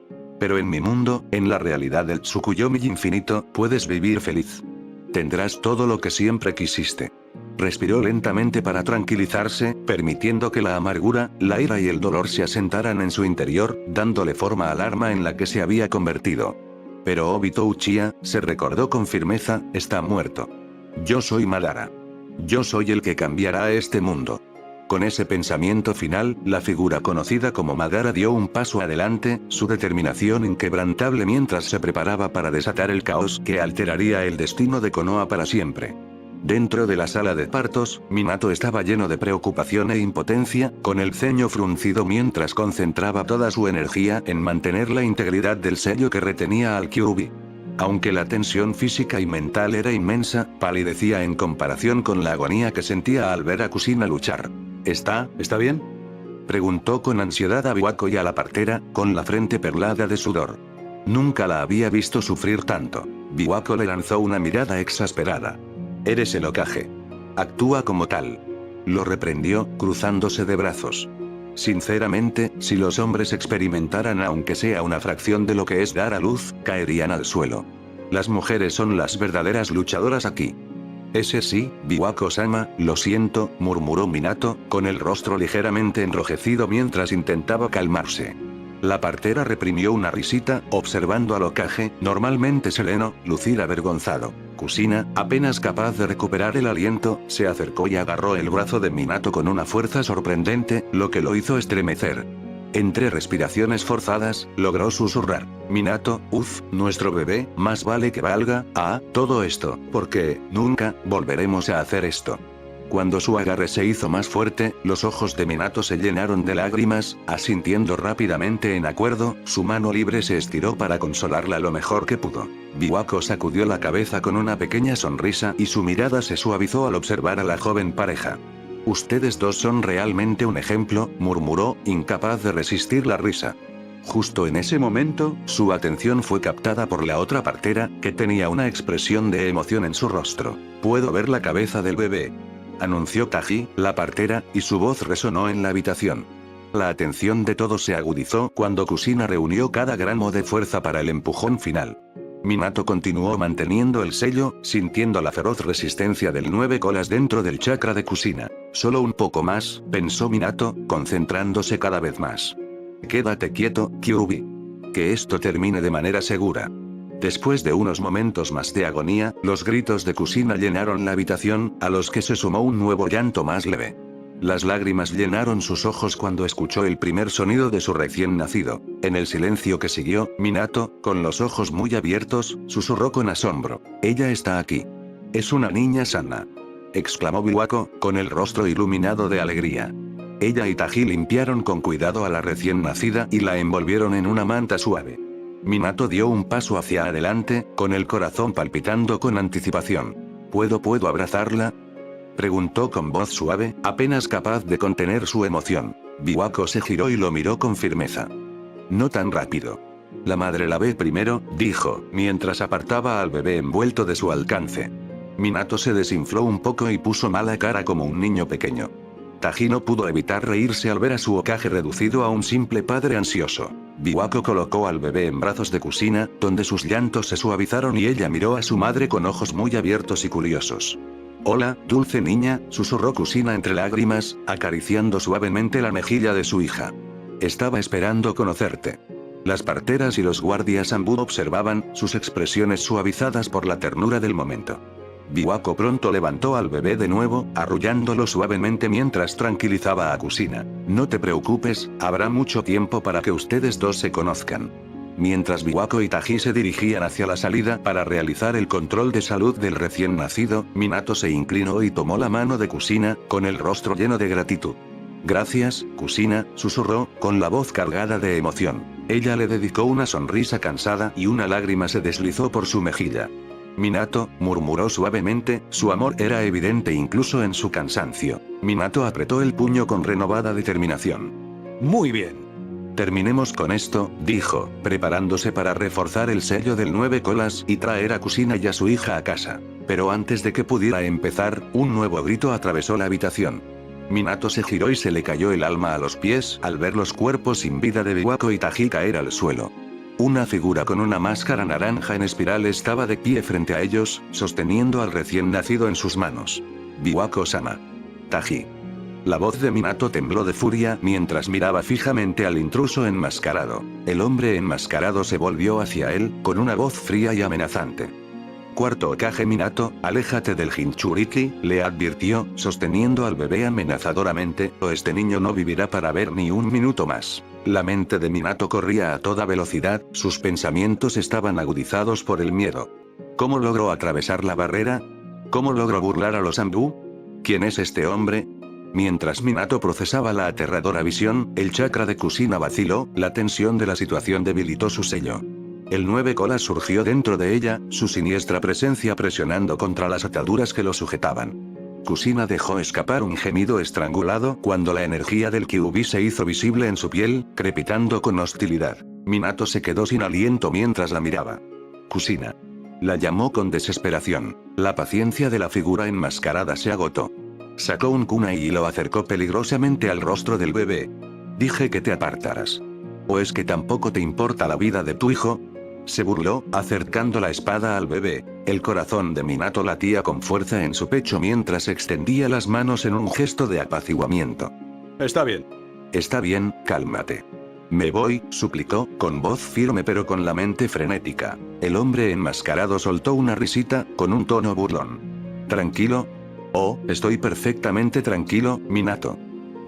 Pero en mi mundo, en la realidad del Tsukuyomi infinito, puedes vivir feliz. Tendrás todo lo que siempre quisiste. Respiró lentamente para tranquilizarse, permitiendo que la amargura, la ira y el dolor se asentaran en su interior, dándole forma al arma en la que se había convertido. Pero Obito Uchiha, se recordó con firmeza, está muerto. Yo soy Madara. Yo soy el que cambiará este mundo. Con ese pensamiento final, la figura conocida como Madara dio un paso adelante, su determinación inquebrantable mientras se preparaba para desatar el caos que alteraría el destino de Konoha para siempre. Dentro de la sala de partos, Minato estaba lleno de preocupación e impotencia, con el ceño fruncido mientras concentraba toda su energía en mantener la integridad del sello que retenía al Kyuubi. Aunque la tensión física y mental era inmensa, palidecía en comparación con la agonía que sentía al ver a Kushina luchar. ¿Está bien?, preguntó con ansiedad a Biwako y a la partera, con la frente perlada de sudor. Nunca la había visto sufrir tanto. Biwako le lanzó una mirada exasperada. Eres el Hokage. Actúa como tal. Lo reprendió, cruzándose de brazos. Sinceramente, si los hombres experimentaran aunque sea una fracción de lo que es dar a luz, caerían al suelo. Las mujeres son las verdaderas luchadoras aquí. Ese sí, Biwako-sama, lo siento, murmuró Minato, con el rostro ligeramente enrojecido mientras intentaba calmarse. La partera reprimió una risita, observando al Hokage, normalmente sereno, lucir avergonzado. Kushina, apenas capaz de recuperar el aliento, se acercó y agarró el brazo de Minato con una fuerza sorprendente, lo que lo hizo estremecer. Entre respiraciones forzadas, logró susurrar. Minato, nuestro bebé, más vale que valga, todo esto, porque, nunca, volveremos a hacer esto. Cuando su agarre se hizo más fuerte, los ojos de Minato se llenaron de lágrimas, asintiendo rápidamente en acuerdo, su mano libre se estiró para consolarla lo mejor que pudo. Biwako sacudió la cabeza con una pequeña sonrisa y su mirada se suavizó al observar a la joven pareja. Ustedes dos son realmente un ejemplo, murmuró, incapaz de resistir la risa. Justo en ese momento, su atención fue captada por la otra partera, que tenía una expresión de emoción en su rostro. Puedo ver la cabeza del bebé, anunció Taji, la partera, y su voz resonó en la habitación. La atención de todos se agudizó cuando Kushina reunió cada gramo de fuerza para el empujón final. Minato continuó manteniendo el sello, sintiendo la feroz resistencia del 9 colas dentro del chakra de Kushina. Solo un poco más, pensó Minato, concentrándose cada vez más. Quédate quieto, Kyuubi. Que esto termine de manera segura. Después de unos momentos más de agonía, los gritos de Kushina llenaron la habitación, a los que se sumó un nuevo llanto más leve. Las lágrimas llenaron sus ojos cuando escuchó el primer sonido de su recién nacido. En el silencio que siguió, Minato, con los ojos muy abiertos, susurró con asombro. Ella está aquí. Es una niña sana, exclamó Biwako, con el rostro iluminado de alegría. Ella y Taji limpiaron con cuidado a la recién nacida y la envolvieron en una manta suave. Minato dio un paso hacia adelante, con el corazón palpitando con anticipación. ¿Puedo abrazarla?, preguntó con voz suave, apenas capaz de contener su emoción. Biwako se giró y lo miró con firmeza. No tan rápido. La madre la ve primero, dijo, mientras apartaba al bebé envuelto de su alcance. Minato se desinfló un poco y puso mala cara como un niño pequeño. Taji no pudo evitar reírse al ver a su Hokage reducido a un simple padre ansioso. Biwako colocó al bebé en brazos de Kushina, donde sus llantos se suavizaron y ella miró a su madre con ojos muy abiertos y curiosos. Hola, dulce niña, susurró Kushina entre lágrimas, acariciando suavemente la mejilla de su hija. Estaba esperando conocerte. Las parteras y los guardias Anbu observaban, sus expresiones suavizadas por la ternura del momento. Biwako pronto levantó al bebé de nuevo, arrullándolo suavemente mientras tranquilizaba a Kushina. No te preocupes, habrá mucho tiempo para que ustedes dos se conozcan. Mientras Biwako y Taji se dirigían hacia la salida para realizar el control de salud del recién nacido, Minato se inclinó y tomó la mano de Kushina, con el rostro lleno de gratitud. Gracias, Kushina, susurró, con la voz cargada de emoción. Ella le dedicó una sonrisa cansada y una lágrima se deslizó por su mejilla. Minato, murmuró suavemente, su amor era evidente incluso en su cansancio. Minato apretó el puño con renovada determinación. Muy bien. Terminemos con esto, dijo, preparándose para reforzar el sello del 9 colas y traer a Kushina y a su hija a casa. Pero antes de que pudiera empezar, un nuevo grito atravesó la habitación. Minato se giró y se le cayó el alma a los pies al ver los cuerpos sin vida de Biwako y Taji caer al suelo. Una figura con una máscara naranja en espiral estaba de pie frente a ellos, sosteniendo al recién nacido en sus manos. Biwako-sama. Taji. La voz de Minato tembló de furia mientras miraba fijamente al intruso enmascarado. El hombre enmascarado se volvió hacia él, con una voz fría y amenazante. Cuarto Hokage Minato, aléjate del Jinchuriki, le advirtió, sosteniendo al bebé amenazadoramente, o este niño no vivirá para ver ni un minuto más. La mente de Minato corría a toda velocidad, sus pensamientos estaban agudizados por el miedo. ¿Cómo logró atravesar la barrera? ¿Cómo logró burlar a los Anbu? ¿Quién es este hombre? Mientras Minato procesaba la aterradora visión, el chakra de Kushina vaciló, la tensión de la situación debilitó su sello. El 9 colas surgió dentro de ella, su siniestra presencia presionando contra las ataduras que lo sujetaban. Kushina dejó escapar un gemido estrangulado cuando la energía del Kyuubi se hizo visible en su piel, crepitando con hostilidad. Minato se quedó sin aliento mientras la miraba. Kushina. La llamó con desesperación. La paciencia de la figura enmascarada se agotó. Sacó un kunai y lo acercó peligrosamente al rostro del bebé. Dije que te apartaras. ¿O es que tampoco te importa la vida de tu hijo? Se burló, acercando la espada al bebé. El corazón de Minato latía con fuerza en su pecho mientras extendía las manos en un gesto de apaciguamiento. Está bien. Está bien, cálmate. Me voy, suplicó, con voz firme pero con la mente frenética. El hombre enmascarado soltó una risita, con un tono burlón. ¿Tranquilo? Oh, estoy perfectamente tranquilo, Minato.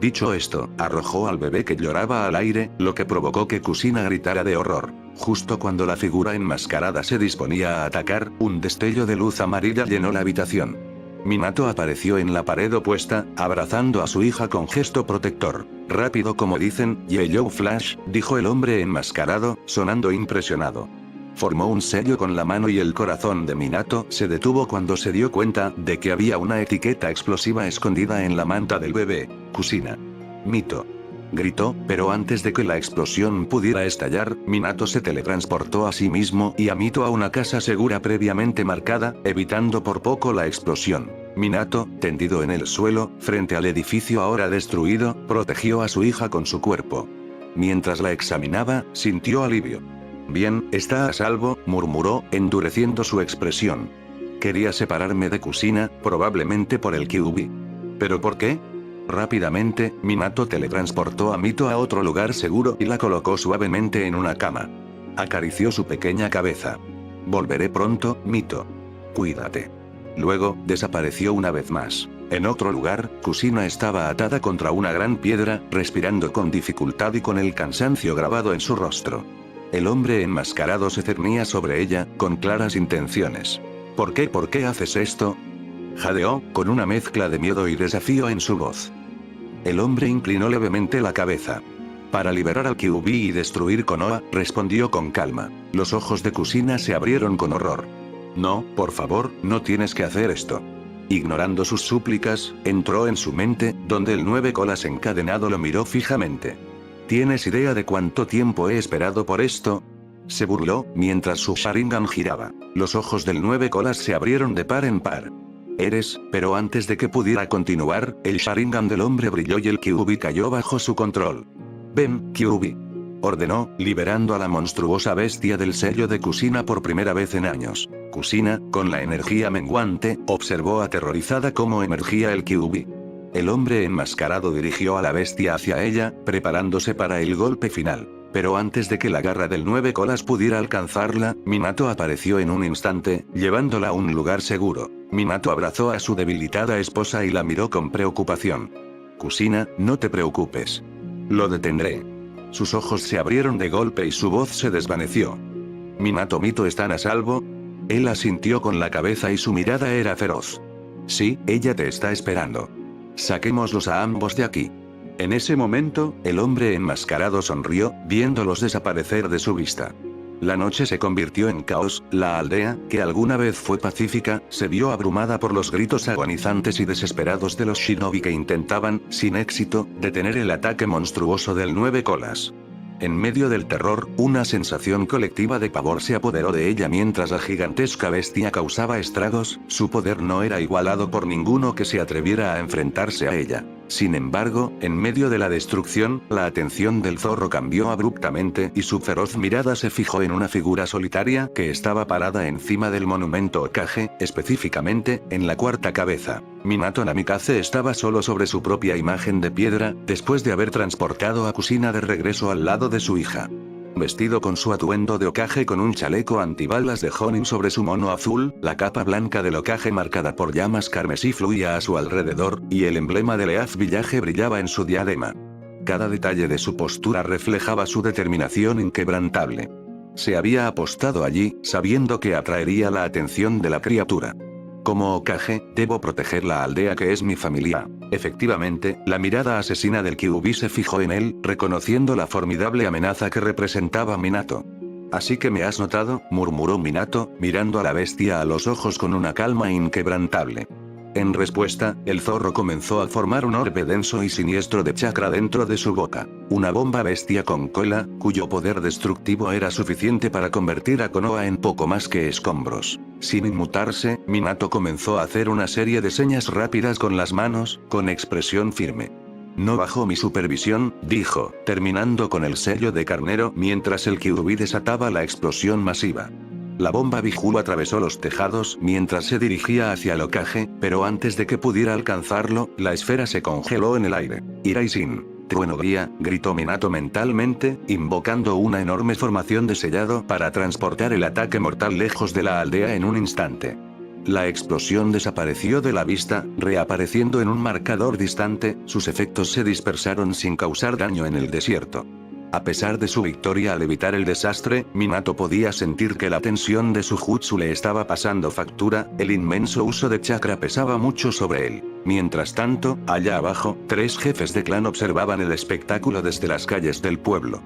Dicho esto, arrojó al bebé que lloraba al aire, lo que provocó que Kushina gritara de horror. Justo cuando la figura enmascarada se disponía a atacar, un destello de luz amarilla llenó la habitación. Minato apareció en la pared opuesta, abrazando a su hija con gesto protector. Rápido como dicen, Yellow Flash, dijo el hombre enmascarado, sonando impresionado. Formó un sello con la mano y el corazón de Minato se detuvo cuando se dio cuenta de que había una etiqueta explosiva escondida en la manta del bebé. Kushina. Mito. Gritó, pero antes de que la explosión pudiera estallar, Minato se teletransportó a sí mismo y a Mito a una casa segura previamente marcada, evitando por poco la explosión. Minato, tendido en el suelo, frente al edificio ahora destruido, protegió a su hija con su cuerpo. Mientras la examinaba, sintió alivio. Bien, está a salvo, murmuró, endureciendo su expresión. Quería separarme de Kushina, probablemente por el Kyuubi. ¿Pero por qué? Rápidamente, Minato teletransportó a Mito a otro lugar seguro y la colocó suavemente en una cama. Acarició su pequeña cabeza. Volveré pronto, Mito. Cuídate. Luego, desapareció una vez más. En otro lugar, Kushina estaba atada contra una gran piedra, respirando con dificultad y con el cansancio grabado en su rostro. El hombre enmascarado se cernía sobre ella, con claras intenciones. ¿Por qué haces esto? Jadeó, con una mezcla de miedo y desafío en su voz. El hombre inclinó levemente la cabeza. Para liberar al Kyuubi y destruir Konoha, respondió con calma. Los ojos de Kushina se abrieron con horror. No, por favor, no tienes que hacer esto. Ignorando sus súplicas, entró en su mente, donde el 9 colas encadenado lo miró fijamente. ¿Tienes idea de cuánto tiempo he esperado por esto? Se burló, mientras su Sharingan giraba. Los ojos del 9 colas se abrieron de par en par. Pero antes de que pudiera continuar, el Sharingan del hombre brilló y el Kyuubi cayó bajo su control. Ven, Kyuubi. Ordenó, liberando a la monstruosa bestia del sello de Kushina por primera vez en años. Kushina, con la energía menguante, observó aterrorizada cómo emergía el Kyuubi. El hombre enmascarado dirigió a la bestia hacia ella, preparándose para el golpe final. Pero antes de que la garra del 9 colas pudiera alcanzarla, Minato apareció en un instante, llevándola a un lugar seguro. Minato abrazó a su debilitada esposa y la miró con preocupación. Kushina, no te preocupes. Lo detendré. Sus ojos se abrieron de golpe y su voz se desvaneció. Minato, Mito están a salvo. Él asintió con la cabeza y su mirada era feroz. Sí, ella te está esperando. Saquémoslos a ambos de aquí. En ese momento, el hombre enmascarado sonrió, viéndolos desaparecer de su vista. La noche se convirtió en caos, la aldea, que alguna vez fue pacífica, se vio abrumada por los gritos agonizantes y desesperados de los shinobi que intentaban, sin éxito, detener el ataque monstruoso del 9 colas. En medio del terror, una sensación colectiva de pavor se apoderó de ella mientras la gigantesca bestia causaba estragos, su poder no era igualado por ninguno que se atreviera a enfrentarse a ella. Sin embargo, en medio de la destrucción, la atención del zorro cambió abruptamente y su feroz mirada se fijó en una figura solitaria que estaba parada encima del monumento Hokage, específicamente, en la cuarta cabeza. Minato Namikaze estaba solo sobre su propia imagen de piedra, después de haber transportado a Kushina de regreso al lado de su hija. Vestido con su atuendo de Hokage con un chaleco antibalas de Jonin sobre su mono azul, la capa blanca del Hokage marcada por llamas carmesí fluía a su alrededor, y el emblema de Leaf Village brillaba en su diadema. Cada detalle de su postura reflejaba su determinación inquebrantable. Se había apostado allí, sabiendo que atraería la atención de la criatura. Como Hokage, debo proteger la aldea que es mi familia. Efectivamente, la mirada asesina del Kyuubi se fijó en él, reconociendo la formidable amenaza que representaba Minato. Así que me has notado, murmuró Minato, mirando a la bestia a los ojos con una calma inquebrantable. En respuesta, el zorro comenzó a formar un orbe denso y siniestro de chakra dentro de su boca. Una bomba bestia con cola, cuyo poder destructivo era suficiente para convertir a Konoha en poco más que escombros. Sin inmutarse, Minato comenzó a hacer una serie de señas rápidas con las manos, con expresión firme. No bajo mi supervisión, dijo, terminando con el sello de carnero mientras el Kyuubi desataba la explosión masiva. La bomba Biju atravesó los tejados mientras se dirigía hacia el Hokage, pero antes de que pudiera alcanzarlo, la esfera se congeló en el aire. Iraisin, trueno guía, gritó Minato mentalmente, invocando una enorme formación de sellado para transportar el ataque mortal lejos de la aldea en un instante. La explosión desapareció de la vista, reapareciendo en un marcador distante, sus efectos se dispersaron sin causar daño en el desierto. A pesar de su victoria al evitar el desastre, Minato podía sentir que la tensión de su jutsu le estaba pasando factura, el inmenso uso de chakra pesaba mucho sobre él. Mientras tanto, allá abajo, 3 jefes de clan observaban el espectáculo desde las calles del pueblo.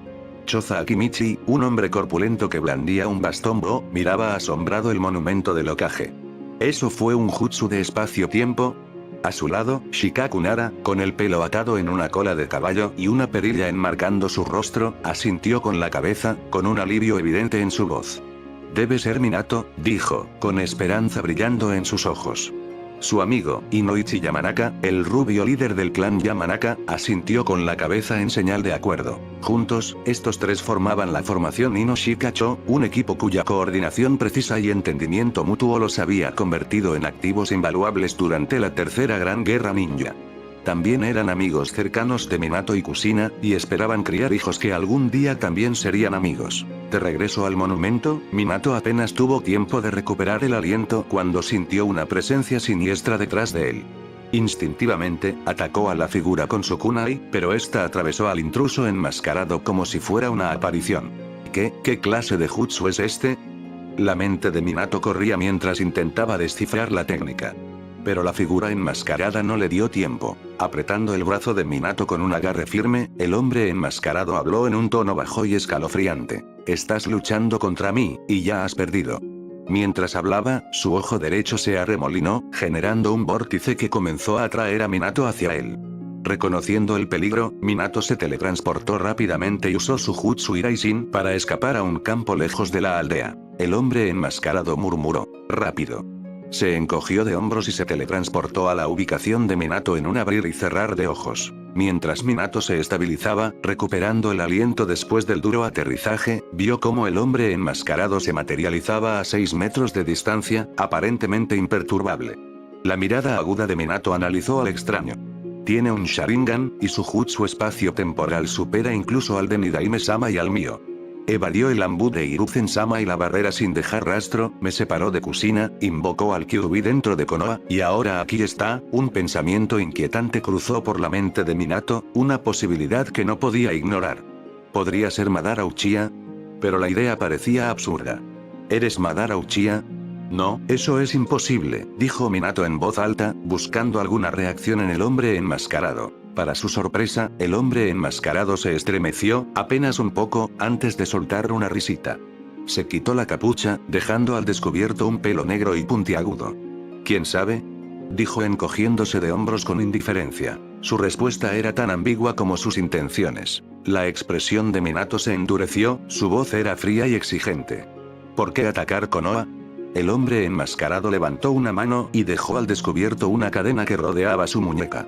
Choza Akimichi, un hombre corpulento que blandía un bastón Bo, miraba asombrado el monumento del Hokage. ¿Eso fue un jutsu de espacio-tiempo? A su lado, Shikaku Nara, con el pelo atado en una cola de caballo y una perilla enmarcando su rostro, asintió con la cabeza, con un alivio evidente en su voz. Debe ser Minato, dijo, con esperanza brillando en sus ojos. Su amigo, Inoichi Yamanaka, el rubio líder del clan Yamanaka, asintió con la cabeza en señal de acuerdo. Juntos, estos 3 formaban la formación Inoshikacho, un equipo cuya coordinación precisa y entendimiento mutuo los había convertido en activos invaluables durante la tercera gran guerra ninja. También eran amigos cercanos de Minato y Kushina, y esperaban criar hijos que algún día también serían amigos. De regreso al monumento, Minato apenas tuvo tiempo de recuperar el aliento cuando sintió una presencia siniestra detrás de él. Instintivamente, atacó a la figura con su kunai, pero esta atravesó al intruso enmascarado como si fuera una aparición. ¿Qué clase de jutsu es este? La mente de Minato corría mientras intentaba descifrar la técnica. Pero la figura enmascarada no le dio tiempo. Apretando el brazo de Minato con un agarre firme, el hombre enmascarado habló en un tono bajo y escalofriante. Estás luchando contra mí, y ya has perdido. Mientras hablaba, su ojo derecho se arremolinó, generando un vórtice que comenzó a atraer a Minato hacia él. Reconociendo el peligro, Minato se teletransportó rápidamente y usó su jutsu Iraisin para escapar a un campo lejos de la aldea. El hombre enmascarado murmuró, rápido. Se encogió de hombros y se teletransportó a la ubicación de Minato en un abrir y cerrar de ojos. Mientras Minato se estabilizaba, recuperando el aliento después del duro aterrizaje, vio cómo el hombre enmascarado se materializaba a 6 metros de distancia, aparentemente imperturbable. La mirada aguda de Minato analizó al extraño. Tiene un Sharingan, y su jutsu espacio-temporal supera incluso al de Nidaime-sama y al mío. Evadió el ambú de Hiruzen-sama y la barrera sin dejar rastro, me separó de Kushina, invocó al Kyuubi dentro de Konoha, y ahora aquí está, un pensamiento inquietante cruzó por la mente de Minato, una posibilidad que no podía ignorar. ¿Podría ser Madara Uchiha? Pero la idea parecía absurda. ¿Eres Madara Uchiha? No, eso es imposible, dijo Minato en voz alta, buscando alguna reacción en el hombre enmascarado. Para su sorpresa, el hombre enmascarado se estremeció, apenas un poco, antes de soltar una risita. Se quitó la capucha, dejando al descubierto un pelo negro y puntiagudo. ¿Quién sabe?, dijo encogiéndose de hombros con indiferencia. Su respuesta era tan ambigua como sus intenciones. La expresión de Minato se endureció, su voz era fría y exigente. ¿Por qué atacar Konoha? El hombre enmascarado levantó una mano y dejó al descubierto una cadena que rodeaba su muñeca.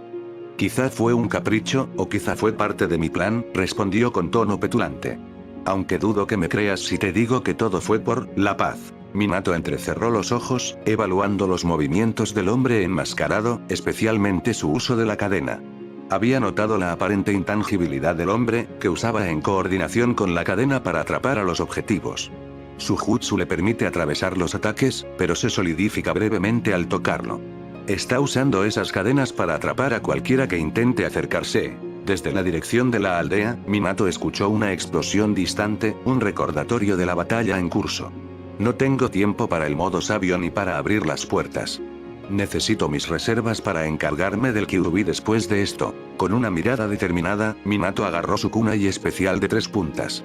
Quizá fue un capricho, o quizá fue parte de mi plan, respondió con tono petulante. Aunque dudo que me creas si te digo que todo fue por la paz. Minato entrecerró los ojos, evaluando los movimientos del hombre enmascarado, especialmente su uso de la cadena. Había notado la aparente intangibilidad del hombre, que usaba en coordinación con la cadena para atrapar a los objetivos. Su jutsu le permite atravesar los ataques, pero se solidifica brevemente al tocarlo. Está usando esas cadenas para atrapar a cualquiera que intente acercarse. Desde la dirección de la aldea, Minato escuchó una explosión distante, un recordatorio de la batalla en curso. No tengo tiempo para el modo sabio ni para abrir las puertas. Necesito mis reservas para encargarme del Kyuubi después de esto. Con una mirada determinada, Minato agarró su kunai especial de 3 puntas.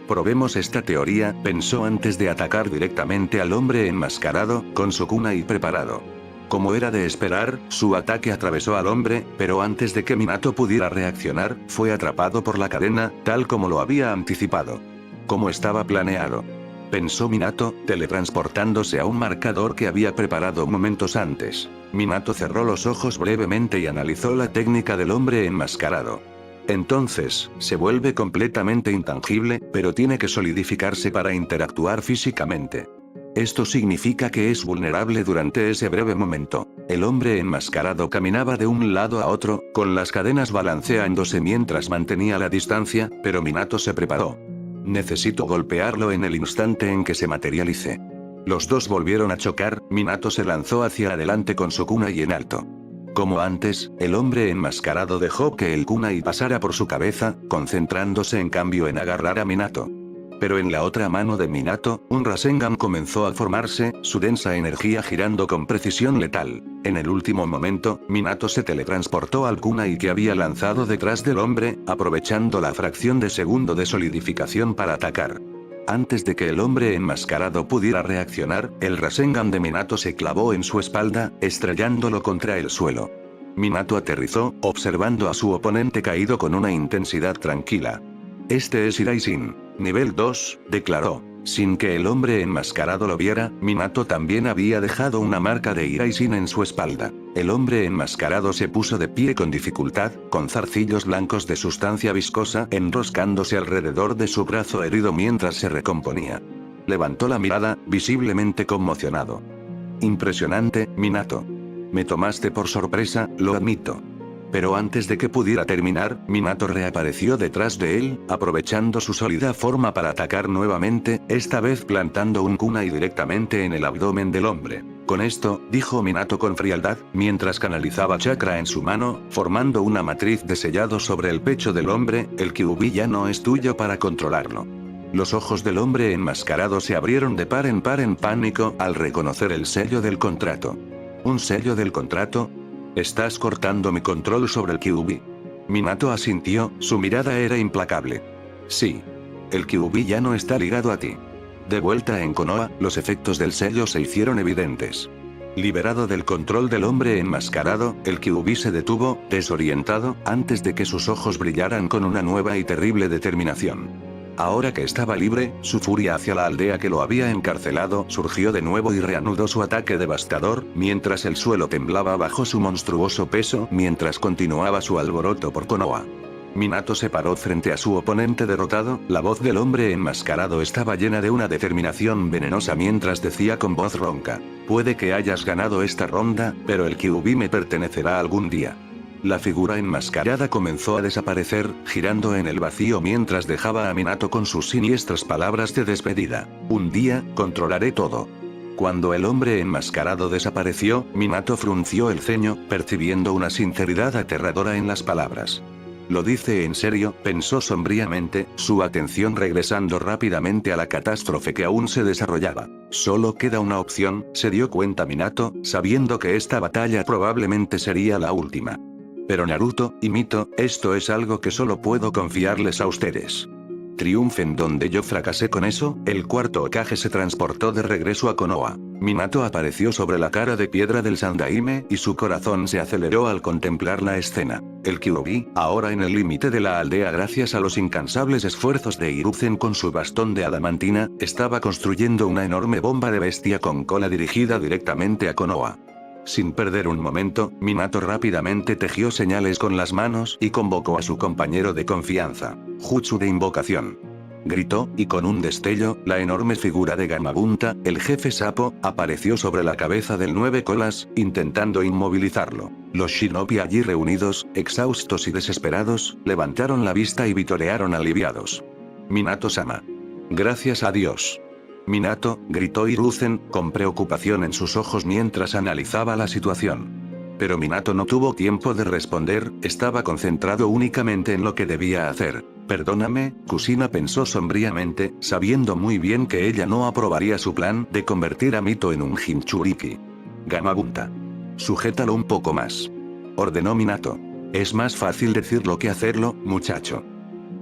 Probemos esta teoría, pensó antes de atacar directamente al hombre enmascarado, con su kunai preparado. Como era de esperar, su ataque atravesó al hombre, pero antes de que Minato pudiera reaccionar, fue atrapado por la cadena, tal como lo había anticipado. Como estaba planeado. Pensó Minato, teletransportándose a un marcador que había preparado momentos antes. Minato cerró los ojos brevemente y analizó la técnica del hombre enmascarado. Entonces, se vuelve completamente intangible, pero tiene que solidificarse para interactuar físicamente. Esto significa que es vulnerable durante ese breve momento. El hombre enmascarado caminaba de un lado a otro, con las cadenas balanceándose mientras mantenía la distancia, pero Minato se preparó. Necesito golpearlo en el instante en que se materialice. Los dos volvieron a chocar, Minato se lanzó hacia adelante con su kunai en alto. Como antes, el hombre enmascarado dejó que el kunai pasara por su cabeza, concentrándose en cambio en agarrar a Minato. Pero en la otra mano de Minato, un Rasengan comenzó a formarse, su densa energía girando con precisión letal. En el último momento, Minato se teletransportó al kunai que había lanzado detrás del hombre, aprovechando la fracción de segundo de solidificación para atacar. Antes de que el hombre enmascarado pudiera reaccionar, el Rasengan de Minato se clavó en su espalda, estrellándolo contra el suelo. Minato aterrizó, observando a su oponente caído con una intensidad tranquila. Este es Iraishin. Nivel 2, declaró. Sin que el hombre enmascarado lo viera, Minato también había dejado una marca de Iraishin en su espalda. El hombre enmascarado se puso de pie con dificultad, con zarcillos blancos de sustancia viscosa enroscándose alrededor de su brazo herido mientras se recomponía. Levantó la mirada, visiblemente conmocionado. Impresionante, Minato. Me tomaste por sorpresa, lo admito. Pero antes de que pudiera terminar, Minato reapareció detrás de él, aprovechando su sólida forma para atacar nuevamente, esta vez plantando un kunai directamente en el abdomen del hombre. Con esto, dijo Minato con frialdad, mientras canalizaba chakra en su mano, formando una matriz de sellado sobre el pecho del hombre, el Kyuubi ya no es tuyo para controlarlo. Los ojos del hombre enmascarado se abrieron de par en pánico al reconocer el sello del contrato. ¿Un sello del contrato? Estás cortando mi control sobre el Kyuubi. Minato asintió, su mirada era implacable. Sí. El Kyuubi ya no está ligado a ti. De vuelta en Konoha, los efectos del sello se hicieron evidentes. Liberado del control del hombre enmascarado, el Kyuubi se detuvo, desorientado, antes de que sus ojos brillaran con una nueva y terrible determinación. Ahora que estaba libre, su furia hacia la aldea que lo había encarcelado surgió de nuevo y reanudó su ataque devastador, mientras el suelo temblaba bajo su monstruoso peso, mientras continuaba su alboroto por Konoha. Minato se paró frente a su oponente derrotado, la voz del hombre enmascarado estaba llena de una determinación venenosa mientras decía con voz ronca. Puede que hayas ganado esta ronda, pero el Kyuubi me pertenecerá algún día. La figura enmascarada comenzó a desaparecer, girando en el vacío mientras dejaba a Minato con sus siniestras palabras de despedida. Un día, controlaré todo. Cuando el hombre enmascarado desapareció, Minato frunció el ceño, percibiendo una sinceridad aterradora en las palabras. Lo dice en serio, pensó sombríamente, su atención regresando rápidamente a la catástrofe que aún se desarrollaba. Solo queda una opción, se dio cuenta Minato, sabiendo que esta batalla probablemente sería la última. Pero Naruto y Mito, esto es algo que solo puedo confiarles a ustedes. Triunfen donde yo fracasé con eso, el cuarto Hokage se transportó de regreso a Konoha. Minato apareció sobre la cara de piedra del Sandaime y su corazón se aceleró al contemplar la escena. El Kyuubi, ahora en el límite de la aldea gracias a los incansables esfuerzos de Hiruzen con su bastón de adamantina, estaba construyendo una enorme bomba de bestia con cola dirigida directamente a Konoha. Sin perder un momento, Minato rápidamente tejió señales con las manos y convocó a su compañero de confianza. Jutsu de invocación. Gritó, y con un destello, la enorme figura de Gamabunta, el jefe sapo, apareció sobre la cabeza del 9 colas, intentando inmovilizarlo. Los shinobi allí reunidos, exhaustos y desesperados, levantaron la vista y vitorearon aliviados. Minato-sama. Gracias a Dios. Minato, gritó Hiruzen, con preocupación en sus ojos mientras analizaba la situación. Pero Minato no tuvo tiempo de responder, estaba concentrado únicamente en lo que debía hacer. Perdóname, Kusina pensó sombríamente, sabiendo muy bien que ella no aprobaría su plan de convertir a Mito en un Jinchuriki. Gamabunta. Sujétalo un poco más. Ordenó Minato. Es más fácil decirlo que hacerlo, muchacho.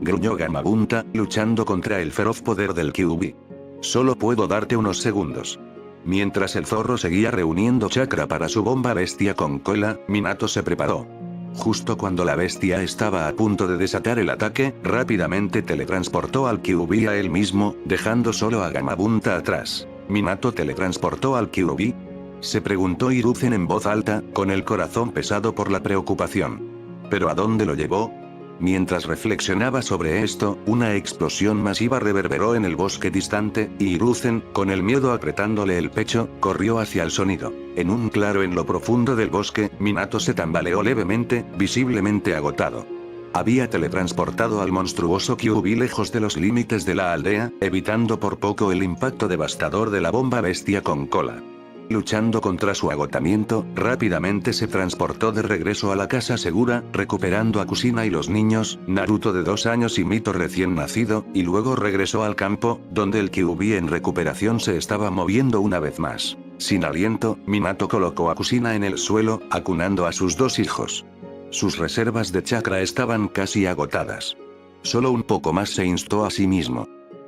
Gruñó Gamabunta, luchando contra el feroz poder del Kyuubi. Solo puedo darte unos segundos. Mientras el zorro seguía reuniendo chakra para su bomba bestia con cola, Minato se preparó. Justo cuando la bestia estaba a punto de desatar el ataque, rápidamente teletransportó al Kyuubi a él mismo, dejando solo a Gamabunta atrás. ¿Minato teletransportó al Kyuubi? Se preguntó Hiruzen en voz alta, con el corazón pesado por la preocupación. ¿Pero a dónde lo llevó? Mientras reflexionaba sobre esto, una explosión masiva reverberó en el bosque distante, y Hiruzen, con el miedo apretándole el pecho, corrió hacia el sonido. En un claro en lo profundo del bosque, Minato se tambaleó levemente, visiblemente agotado. Había teletransportado al monstruoso Kyuubi lejos de los límites de la aldea, evitando por poco el impacto devastador de la bomba bestia con cola. Luchando contra su agotamiento, rápidamente se transportó de regreso a la casa segura, recuperando a Kusina y los niños, Naruto de 2 años y Mito recién nacido, y luego regresó al campo, donde el Kyuubi en recuperación se estaba moviendo una vez más. Sin aliento, Minato colocó a Kusina en el suelo, acunando a sus 2 hijos. Sus reservas de chakra estaban casi agotadas. Solo un poco más, se instó a sí mismo.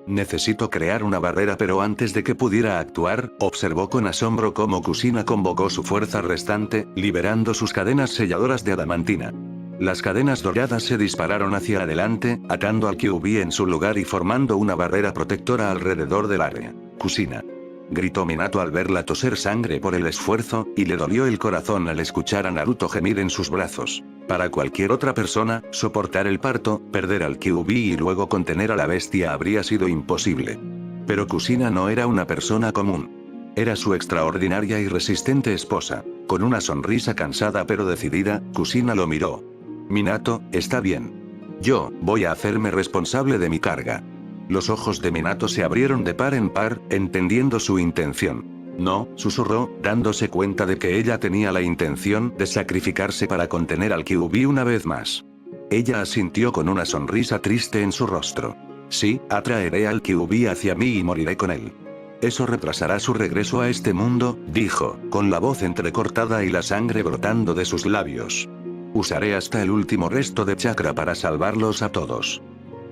Necesito crear una barrera, pero antes de que pudiera actuar, observó con asombro cómo Kusina convocó su fuerza restante, liberando sus cadenas selladoras de adamantina. Las cadenas doradas se dispararon hacia adelante, atando al Kyuubi en su lugar y formando una barrera protectora alrededor del área. Kusina. Gritó Minato al verla toser sangre por el esfuerzo, y le dolió el corazón al escuchar a Naruto gemir en sus brazos. Para cualquier otra persona, soportar el parto, perder al Kyuubi y luego contener a la bestia habría sido imposible. Pero Kusina no era una persona común. Era su extraordinaria y resistente esposa. Con una sonrisa cansada pero decidida, Kusina lo miró. Minato, está bien. Yo voy a hacerme responsable de mi carga. Los ojos de Minato se abrieron de par en par, entendiendo su intención. No, susurró, dándose cuenta de que ella tenía la intención de sacrificarse para contener al Kyuubi una vez más. Ella asintió con una sonrisa triste en su rostro. Sí, atraeré al Kyuubi hacia mí y moriré con él. Eso retrasará su regreso a este mundo, dijo, con la voz entrecortada y la sangre brotando de sus labios. Usaré hasta el último resto de chakra para salvarlos a todos.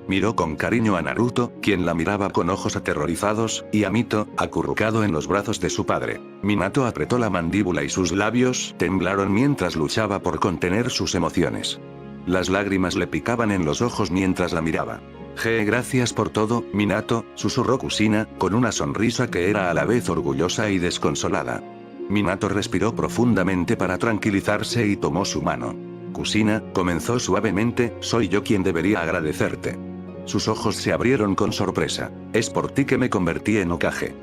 Miró con cariño a Naruto, quien la miraba con ojos aterrorizados, y a Mito, acurrucado en los brazos de su padre. Minato apretó la mandíbula y sus labios temblaron mientras luchaba por contener sus emociones. Las lágrimas le picaban en los ojos mientras la miraba. Gracias por todo, Minato, susurró Kusina, con una sonrisa que era a la vez orgullosa y desconsolada. Minato respiró profundamente para tranquilizarse y tomó su mano. Kusina, comenzó suavemente, soy yo quien debería agradecerte. Sus ojos se abrieron con sorpresa. Es por ti que me convertí en Hokage.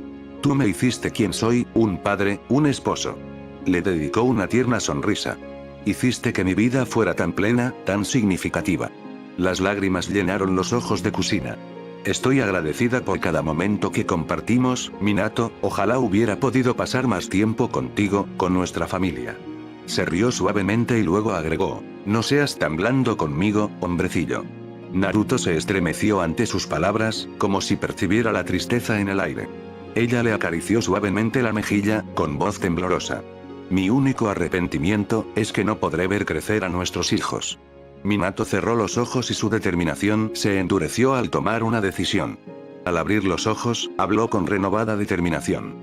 Tú me hiciste quien soy, un padre, un esposo. Le dedicó una tierna sonrisa. Hiciste que mi vida fuera tan plena, tan significativa. Las lágrimas llenaron los ojos de Kusina. Estoy agradecida por cada momento que compartimos, Minato, ojalá hubiera podido pasar más tiempo contigo, con nuestra familia. Se rió suavemente y luego agregó, no seas tan blando conmigo, hombrecillo. Naruto se estremeció ante sus palabras, como si percibiera la tristeza en el aire. Ella le acarició suavemente la mejilla, con voz temblorosa. Mi único arrepentimiento es que no podré ver crecer a nuestros hijos. Minato cerró los ojos y su determinación se endureció al tomar una decisión. Al abrir los ojos, habló con renovada determinación.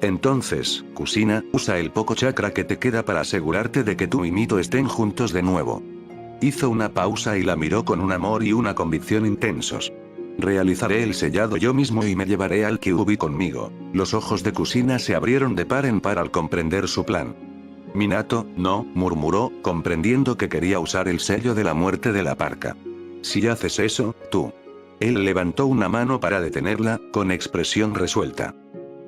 Entonces, Kusina, usa el poco chakra que te queda para asegurarte de que tú y Mito estén juntos de nuevo. Hizo una pausa y la miró con un amor y una convicción intensos. Realizaré el sellado yo mismo y me llevaré al Kyuubi conmigo. Los ojos de Kusina se abrieron de par en par al comprender su plan. Minato, no, murmuró, comprendiendo que quería usar el sello de la muerte de la parca. Si haces eso, tú. Él levantó una mano para detenerla, con expresión resuelta.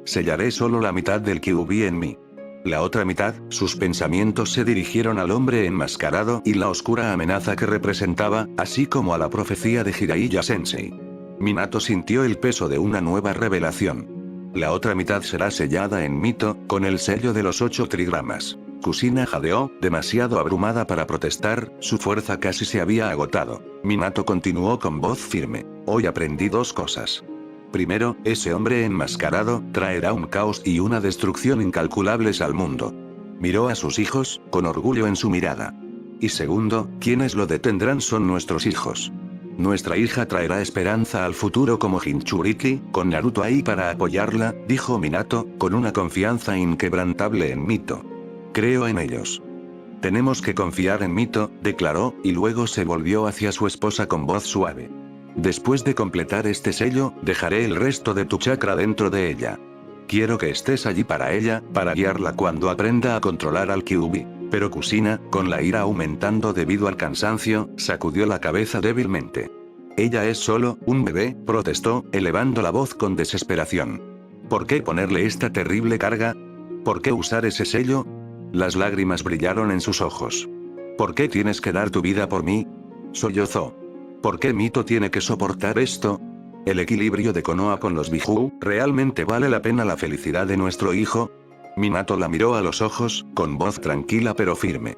Sellaré solo la mitad del Kyuubi en mí. La otra mitad, sus pensamientos se dirigieron al hombre enmascarado y la oscura amenaza que representaba, así como a la profecía de Jiraiya Sensei. Minato sintió el peso de una nueva revelación. La otra mitad será sellada en Mito, con el sello de los 8 trigramas. Kusina jadeó, demasiado abrumada para protestar, su fuerza casi se había agotado. Minato continuó con voz firme. Hoy aprendí 2 cosas. Primero, ese hombre enmascarado traerá un caos y una destrucción incalculables al mundo. Miró a sus hijos, con orgullo en su mirada. Y segundo, quienes lo detendrán son nuestros hijos. Nuestra hija traerá esperanza al futuro como Jinchuriki, con Naruto ahí para apoyarla, dijo Minato, con una confianza inquebrantable en Mito. Creo en ellos. Tenemos que confiar en Mito, declaró, y luego se volvió hacia su esposa con voz suave. Después de completar este sello, dejaré el resto de tu chakra dentro de ella. Quiero que estés allí para ella, para guiarla cuando aprenda a controlar al Kyuubi. Pero Kusina, con la ira aumentando debido al cansancio, sacudió la cabeza débilmente. Ella es solo un bebé, protestó, elevando la voz con desesperación. ¿Por qué ponerle esta terrible carga? ¿Por qué usar ese sello? Las lágrimas brillaron en sus ojos. ¿Por qué tienes que dar tu vida por mí? Sollozó. ¿Por qué Mito tiene que soportar esto? ¿El equilibrio de Konoha con los Biju realmente vale la pena la felicidad de nuestro hijo? Minato la miró a los ojos, con voz tranquila pero firme.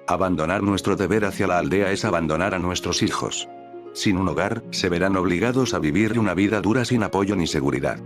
Abandonar nuestro deber hacia la aldea es abandonar a nuestros hijos. Sin un hogar, se verán obligados a vivir una vida dura sin apoyo ni seguridad.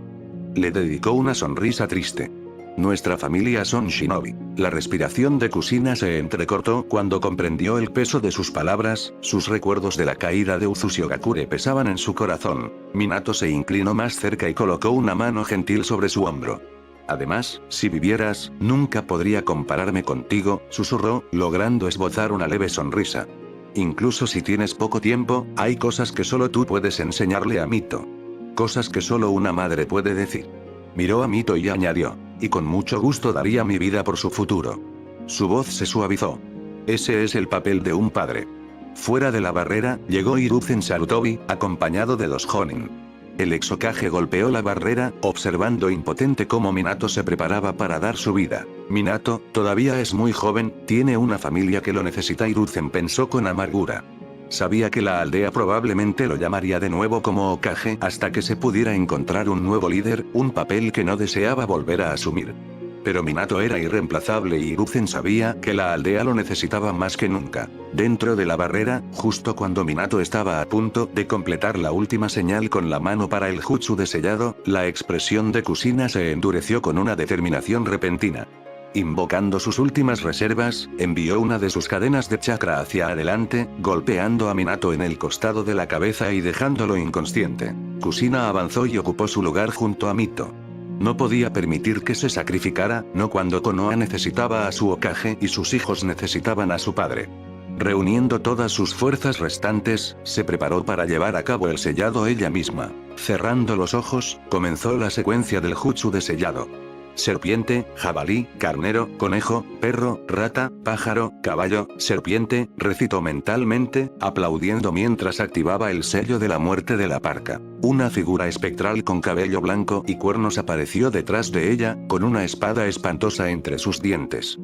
Le dedicó una sonrisa triste. Nuestra familia son shinobi. La respiración de Kusina se entrecortó cuando comprendió el peso de sus palabras, sus recuerdos de la caída de Uzushigakure pesaban en su corazón. Minato se inclinó más cerca y colocó una mano gentil sobre su hombro. Además, si vivieras, nunca podría compararme contigo, susurró, logrando esbozar una leve sonrisa. Incluso si tienes poco tiempo, hay cosas que solo tú puedes enseñarle a Mito. Cosas que solo una madre puede decir. Miró a Mito y añadió. Y con mucho gusto daría mi vida por su futuro. Su voz se suavizó. Ese es el papel de un padre. Fuera de la barrera, llegó Hiruzen Sarutobi, acompañado de 2 Jonin. El ex Hokage golpeó la barrera, observando impotente cómo Minato se preparaba para dar su vida. Minato, todavía es muy joven, tiene una familia que lo necesita. Hiruzen pensó con amargura. Sabía que la aldea probablemente lo llamaría de nuevo como Hokage hasta que se pudiera encontrar un nuevo líder, un papel que no deseaba volver a asumir. Pero Minato era irreemplazable y Hiruzen sabía que la aldea lo necesitaba más que nunca. Dentro de la barrera, justo cuando Minato estaba a punto de completar la última señal con la mano para el jutsu de sellado, la expresión de Kusina se endureció con una determinación repentina. Invocando sus últimas reservas, envió una de sus cadenas de chakra hacia adelante, golpeando a Minato en el costado de la cabeza y dejándolo inconsciente. Kusina avanzó y ocupó su lugar junto a Mito. No podía permitir que se sacrificara, no cuando Konoha necesitaba a su Hokage y sus hijos necesitaban a su padre. Reuniendo todas sus fuerzas restantes, se preparó para llevar a cabo el sellado ella misma. Cerrando los ojos, comenzó la secuencia del jutsu de sellado. Serpiente, jabalí, carnero, conejo, perro, rata, pájaro, caballo, serpiente, recitó mentalmente, aplaudiendo mientras activaba el sello de la muerte de la parca. Una figura espectral con cabello blanco y cuernos apareció detrás de ella, con una espada espantosa entre sus dientes.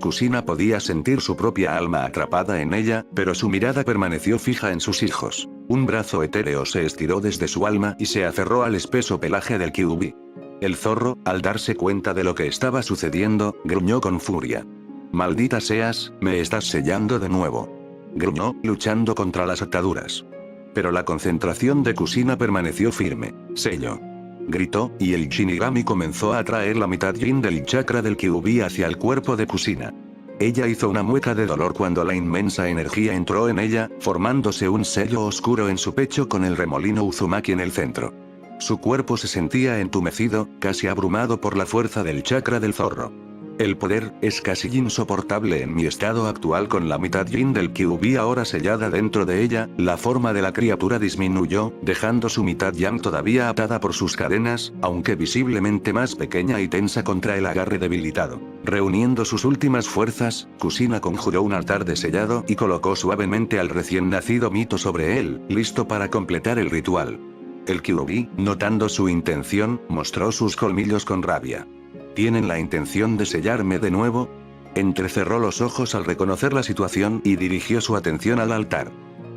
Kusina podía sentir su propia alma atrapada en ella, pero su mirada permaneció fija en sus hijos. Un brazo etéreo se estiró desde su alma y se aferró al espeso pelaje del Kyuubi. El zorro, al darse cuenta de lo que estaba sucediendo, gruñó con furia. «Maldita seas, me estás sellando de nuevo», gruñó, luchando contra las ataduras. Pero la concentración de Kusina permaneció firme. «Sello», gritó, y el Shinigami comenzó a atraer la mitad yin del chakra del Kyuubi hacia el cuerpo de Kusina. Ella hizo una mueca de dolor cuando la inmensa energía entró en ella, formándose un sello oscuro en su pecho con el remolino Uzumaki en el centro. Su cuerpo se sentía entumecido, casi abrumado por la fuerza del chakra del zorro. El poder es casi insoportable en mi estado actual con la mitad yin del Kyuubi ahora sellada dentro de ella, la forma de la criatura disminuyó, dejando su mitad yang todavía atada por sus cadenas, aunque visiblemente más pequeña y tensa contra el agarre debilitado. Reuniendo sus últimas fuerzas, Kusina conjuró un altar de sellado y colocó suavemente al recién nacido Mito sobre él, listo para completar el ritual. El Kyuubi, notando su intención, mostró sus colmillos con rabia. ¿Tienen la intención de sellarme de nuevo? Entrecerró los ojos al reconocer la situación y dirigió su atención al altar.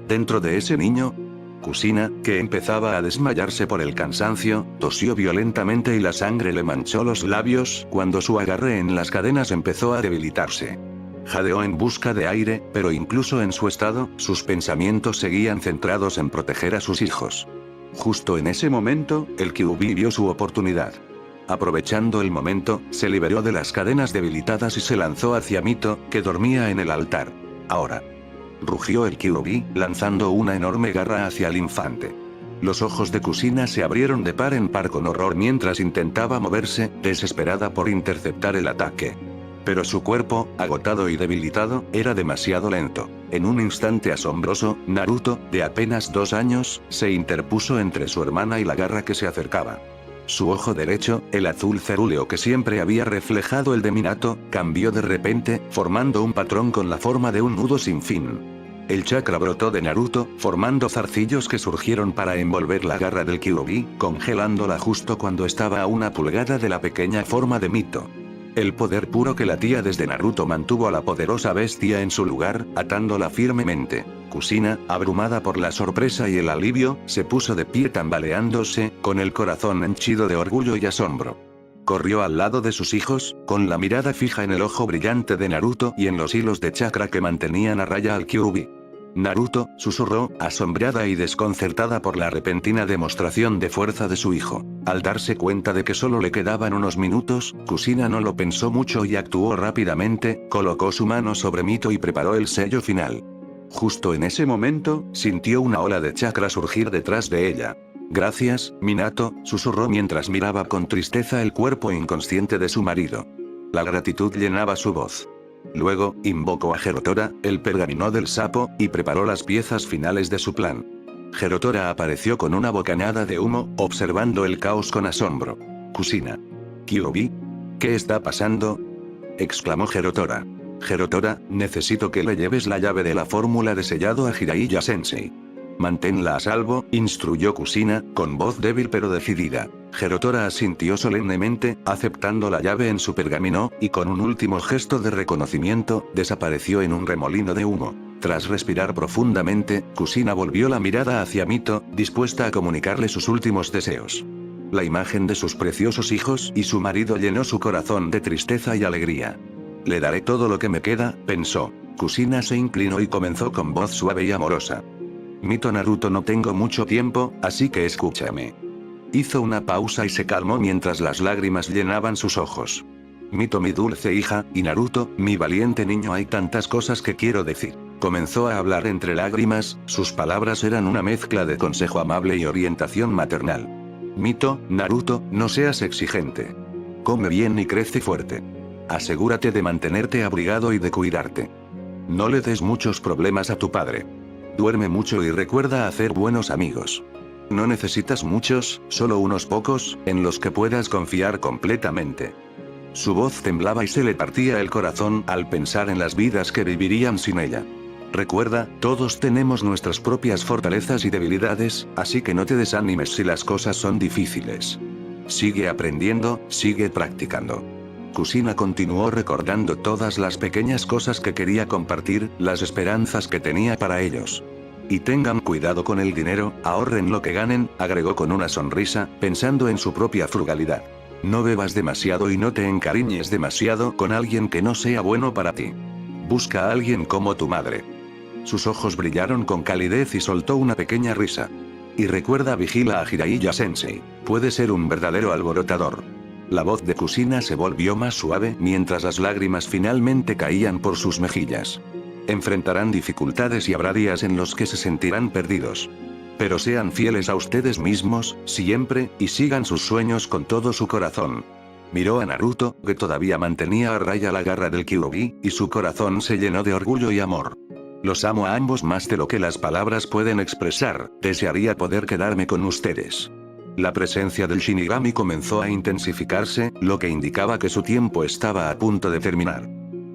Dentro de ese niño, Kusina, que empezaba a desmayarse por el cansancio, tosió violentamente y la sangre le manchó los labios cuando su agarre en las cadenas empezó a debilitarse. Jadeó en busca de aire, pero incluso en su estado, sus pensamientos seguían centrados en proteger a sus hijos. Justo en ese momento, el Kyuubi vio su oportunidad. Aprovechando el momento, se liberó de las cadenas debilitadas y se lanzó hacia Mito, que dormía en el altar. Ahora. Rugió el Kyuubi, lanzando una enorme garra hacia el infante. Los ojos de Kusina se abrieron de par en par con horror mientras intentaba moverse, desesperada por interceptar el ataque. Pero su cuerpo, agotado y debilitado, era demasiado lento. En un instante asombroso, Naruto, de apenas 2 años, se interpuso entre su hermana y la garra que se acercaba. Su ojo derecho, el azul cerúleo que siempre había reflejado el de Minato, cambió de repente, formando un patrón con la forma de un nudo sin fin. El chakra brotó de Naruto, formando zarcillos que surgieron para envolver la garra del Kyuubi, congelándola justo cuando estaba a una pulgada de la pequeña forma de Mito. El poder puro que latía desde Naruto mantuvo a la poderosa bestia en su lugar, atándola firmemente. Kusina, abrumada por la sorpresa y el alivio, se puso de pie tambaleándose, con el corazón henchido de orgullo y asombro. Corrió al lado de sus hijos, con la mirada fija en el ojo brillante de Naruto y en los hilos de chakra que mantenían a raya al Kyuubi. Naruto, susurró, asombrada y desconcertada por la repentina demostración de fuerza de su hijo. Al darse cuenta de que solo le quedaban unos minutos, Kusina no lo pensó mucho y actuó rápidamente, colocó su mano sobre Mito y preparó el sello final. Justo en ese momento, sintió una ola de chakra surgir detrás de ella. Gracias, Minato, susurró mientras miraba con tristeza el cuerpo inconsciente de su marido. La gratitud llenaba su voz. Luego, invocó a Gerotora, el pergamino del sapo, y preparó las piezas finales de su plan. Gerotora apareció con una bocanada de humo, observando el caos con asombro. Kusina. ¿Kyuubi? ¿Qué está pasando? Exclamó Gerotora. Gerotora, necesito que le lleves la llave de la fórmula de sellado a Jiraiya Sensei. Manténla a salvo, instruyó Kusina, con voz débil pero decidida. Gerotora asintió solemnemente, aceptando la llave en su pergamino, y con un último gesto de reconocimiento, desapareció en un remolino de humo. Tras respirar profundamente, Kusina volvió la mirada hacia Mito, dispuesta a comunicarle sus últimos deseos. La imagen de sus preciosos hijos y su marido llenó su corazón de tristeza y alegría. Le daré todo lo que me queda, pensó. Kusina se inclinó y comenzó con voz suave y amorosa. Mito Naruto, no tengo mucho tiempo, así que escúchame. Hizo una pausa y se calmó mientras las lágrimas llenaban sus ojos. Mito, mi dulce hija, y Naruto, mi valiente niño, hay tantas cosas que quiero decir. Comenzó a hablar entre lágrimas, sus palabras eran una mezcla de consejo amable y orientación maternal. Mito, Naruto, no seas exigente. Come bien y crece fuerte. Asegúrate de mantenerte abrigado y de cuidarte. No le des muchos problemas a tu padre. Duerme mucho y recuerda hacer buenos amigos. No necesitas muchos, solo unos pocos, en los que puedas confiar completamente. Su voz temblaba y se le partía el corazón al pensar en las vidas que vivirían sin ella. Recuerda, todos tenemos nuestras propias fortalezas y debilidades, así que no te desanimes si las cosas son difíciles. Sigue aprendiendo, sigue practicando. Kusina continuó recordando todas las pequeñas cosas que quería compartir, las esperanzas que tenía para ellos. Y tengan cuidado con el dinero, ahorren lo que ganen, agregó con una sonrisa, pensando en su propia frugalidad. No bebas demasiado y no te encariñes demasiado con alguien que no sea bueno para ti. Busca a alguien como tu madre. Sus ojos brillaron con calidez y soltó una pequeña risa. Y recuerda, vigila a Jiraiya Sensei. Puede ser un verdadero alborotador. La voz de Kusina se volvió más suave mientras las lágrimas finalmente caían por sus mejillas. Enfrentarán dificultades y habrá días en los que se sentirán perdidos. Pero sean fieles a ustedes mismos, siempre, y sigan sus sueños con todo su corazón. Miró a Naruto, que todavía mantenía a raya la garra del Kyuubi, y su corazón se llenó de orgullo y amor. Los amo a ambos más de lo que las palabras pueden expresar, desearía poder quedarme con ustedes. La presencia del Shinigami comenzó a intensificarse, lo que indicaba que su tiempo estaba a punto de terminar.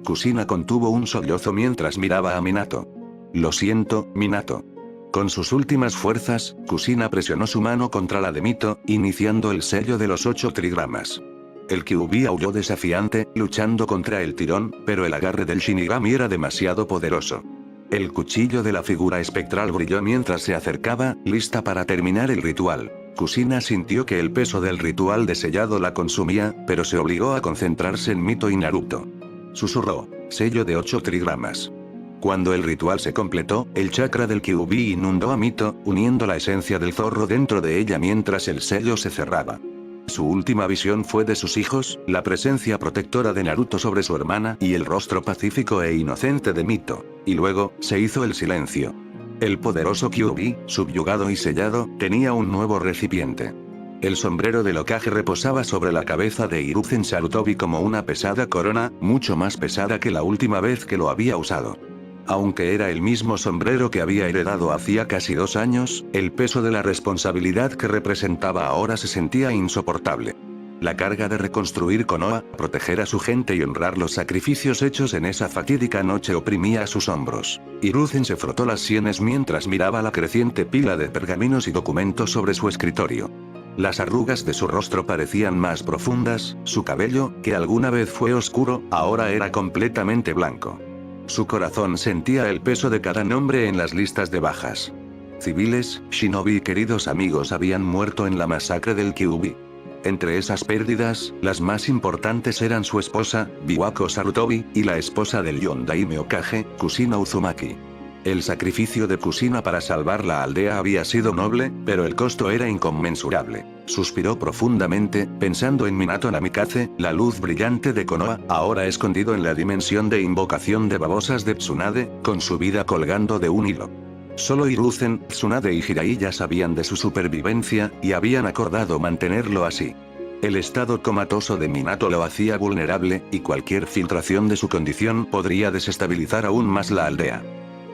Kushina contuvo un sollozo mientras miraba a Minato. Lo siento, Minato. Con sus últimas fuerzas, Kushina presionó su mano contra la de Mito, iniciando el sello de los 8 trigramas. El Kyuubi aulló desafiante, luchando contra el tirón, pero el agarre del Shinigami era demasiado poderoso. El cuchillo de la figura espectral brilló mientras se acercaba, lista para terminar el ritual. Kushina sintió que el peso del ritual de sellado la consumía, pero se obligó a concentrarse en Mito y Naruto. Susurró, sello de 8 trigramas. Cuando el ritual se completó, el chakra del Kyuubi inundó a Mito, uniendo la esencia del zorro dentro de ella mientras el sello se cerraba. Su última visión fue de sus hijos, la presencia protectora de Naruto sobre su hermana y el rostro pacífico e inocente de Mito. Y luego, se hizo el silencio. El poderoso Kyuubi, subyugado y sellado, tenía un nuevo recipiente. El sombrero del Hokage reposaba sobre la cabeza de Hiruzen Sarutobi como una pesada corona, mucho más pesada que la última vez que lo había usado. Aunque era el mismo sombrero que había heredado hacía casi 2 años, el peso de la responsabilidad que representaba ahora se sentía insoportable. La carga de reconstruir Konoha, proteger a su gente y honrar los sacrificios hechos en esa fatídica noche oprimía a sus hombros. Hiruzen se frotó las sienes mientras miraba la creciente pila de pergaminos y documentos sobre su escritorio. Las arrugas de su rostro parecían más profundas, su cabello, que alguna vez fue oscuro, ahora era completamente blanco. Su corazón sentía el peso de cada nombre en las listas de bajas. Civiles, shinobi y queridos amigos habían muerto en la masacre del Kyuubi. Entre esas pérdidas, las más importantes eran su esposa, Biwako Sarutobi, y la esposa del Yondaime Hokage, Kushina Uzumaki. El sacrificio de Kushina para salvar la aldea había sido noble, pero el costo era inconmensurable. Suspiró profundamente, pensando en Minato Namikaze, la luz brillante de Konoha, ahora escondido en la dimensión de invocación de babosas de Tsunade, con su vida colgando de un hilo. Solo Hiruzen, Tsunade y Jiraiya sabían de su supervivencia, y habían acordado mantenerlo así. El estado comatoso de Minato lo hacía vulnerable, y cualquier filtración de su condición podría desestabilizar aún más la aldea.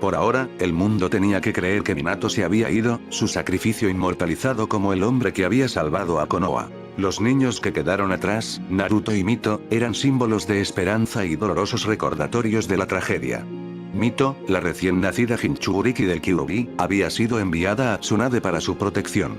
Por ahora, el mundo tenía que creer que Minato se había ido, su sacrificio inmortalizado como el hombre que había salvado a Konoha. Los niños que quedaron atrás, Naruto y Mito, eran símbolos de esperanza y dolorosos recordatorios de la tragedia. Mito, la recién nacida Jinchuriki del Kyuubi, había sido enviada a Tsunade para su protección.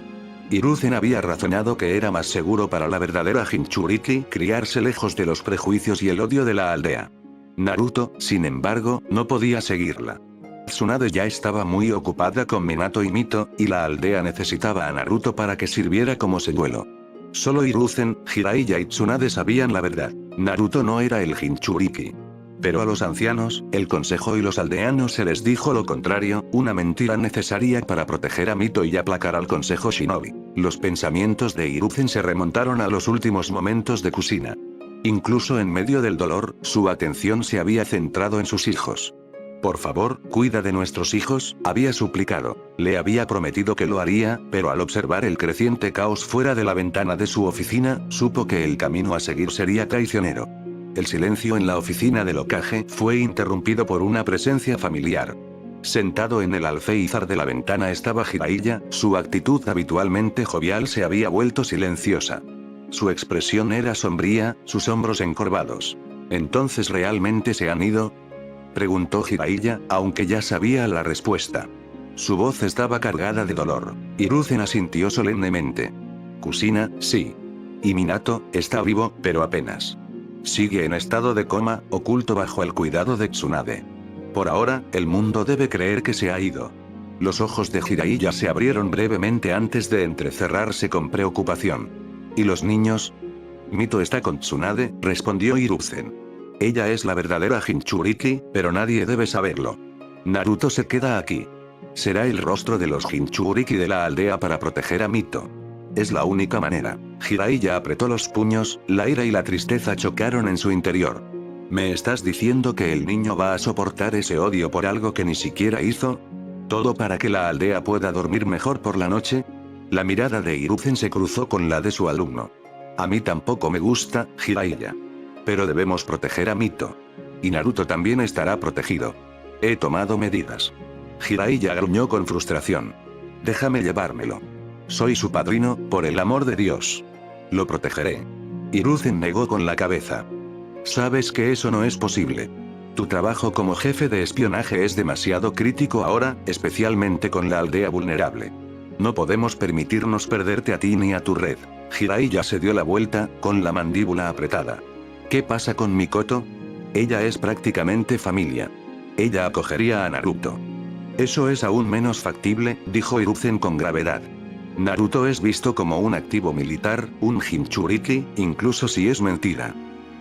Hiruzen había razonado que era más seguro para la verdadera Jinchuriki criarse lejos de los prejuicios y el odio de la aldea. Naruto, sin embargo, no podía seguirla. Tsunade ya estaba muy ocupada con Minato y Mito, y la aldea necesitaba a Naruto para que sirviera como señuelo. Solo Hiruzen, Jiraiya y Tsunade sabían la verdad. Naruto no era el Jinchuriki. Pero a los ancianos, el consejo y los aldeanos se les dijo lo contrario, una mentira necesaria para proteger a Mito y aplacar al consejo shinobi. Los pensamientos de Hiruzen se remontaron a los últimos momentos de Kushina. Incluso en medio del dolor, su atención se había centrado en sus hijos. Por favor, cuida de nuestros hijos, había suplicado. Le había prometido que lo haría, pero al observar el creciente caos fuera de la ventana de su oficina, supo que el camino a seguir sería traicionero. El silencio en la oficina del Hokage fue interrumpido por una presencia familiar. Sentado en el alféizar de la ventana estaba Jiraiya, su actitud habitualmente jovial se había vuelto silenciosa. Su expresión era sombría, sus hombros encorvados. ¿Entonces realmente se han ido?, preguntó Jiraiya, aunque ya sabía la respuesta. Su voz estaba cargada de dolor. Hiruzen asintió solemnemente. Kushina, sí. Y Minato, está vivo, pero apenas. Sigue en estado de coma, oculto bajo el cuidado de Tsunade. Por ahora, el mundo debe creer que se ha ido. Los ojos de Jiraiya se abrieron brevemente antes de entrecerrarse con preocupación. ¿Y los niños? Mito está con Tsunade, respondió Hiruzen. Ella es la verdadera Jinchuriki, pero nadie debe saberlo. Naruto se queda aquí. Será el rostro de los Jinchuriki de la aldea para proteger a Mito. Es la única manera. Jiraiya apretó los puños, la ira y la tristeza chocaron en su interior. ¿Me estás diciendo que el niño va a soportar ese odio por algo que ni siquiera hizo? ¿Todo para que la aldea pueda dormir mejor por la noche? La mirada de Hiruzen se cruzó con la de su alumno. A mí tampoco me gusta, Jiraiya. Pero debemos proteger a Mito. Y Naruto también estará protegido. He tomado medidas. Jiraiya gruñó con frustración. Déjame llevármelo. Soy su padrino, por el amor de Dios. Lo protegeré. Hiruzen negó con la cabeza. Sabes que eso no es posible. Tu trabajo como jefe de espionaje es demasiado crítico ahora, especialmente con la aldea vulnerable. No podemos permitirnos perderte a ti ni a tu red. Jiraiya se dio la vuelta, con la mandíbula apretada. ¿Qué pasa con Mikoto? Ella es prácticamente familia. Ella acogería a Naruto. Eso es aún menos factible, dijo Hiruzen con gravedad. Naruto es visto como un activo militar, un Jinchuriki, incluso si es mentira.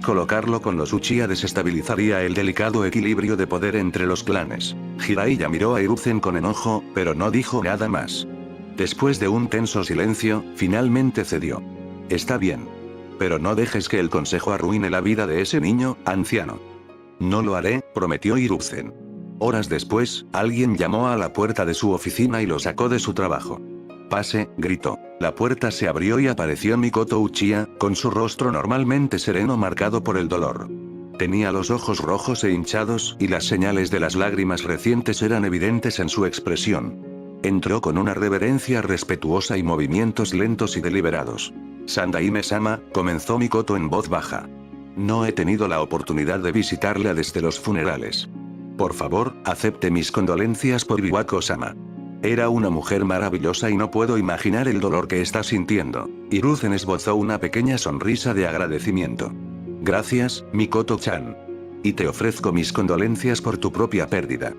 Colocarlo con los Uchiha desestabilizaría el delicado equilibrio de poder entre los clanes. Jiraiya miró a Hiruzen con enojo, pero no dijo nada más. Después de un tenso silencio, finalmente cedió. Está bien. Pero no dejes que el consejo arruine la vida de ese niño, anciano. No lo haré, prometió Hiruzen. Horas después, alguien llamó a la puerta de su oficina y lo sacó de su trabajo. Pase, gritó. La puerta se abrió y apareció Mikoto Uchiha, con su rostro normalmente sereno marcado por el dolor. Tenía los ojos rojos e hinchados, y las señales de las lágrimas recientes eran evidentes en su expresión. Entró con una reverencia respetuosa y movimientos lentos y deliberados. Sandaime-sama, comenzó Mikoto en voz baja. No he tenido la oportunidad de visitarla desde los funerales. Por favor, acepte mis condolencias por Biwako-sama. Era una mujer maravillosa y no puedo imaginar el dolor que está sintiendo. Hiruzen esbozó una pequeña sonrisa de agradecimiento. Gracias, Mikoto-chan. Y te ofrezco mis condolencias por tu propia pérdida.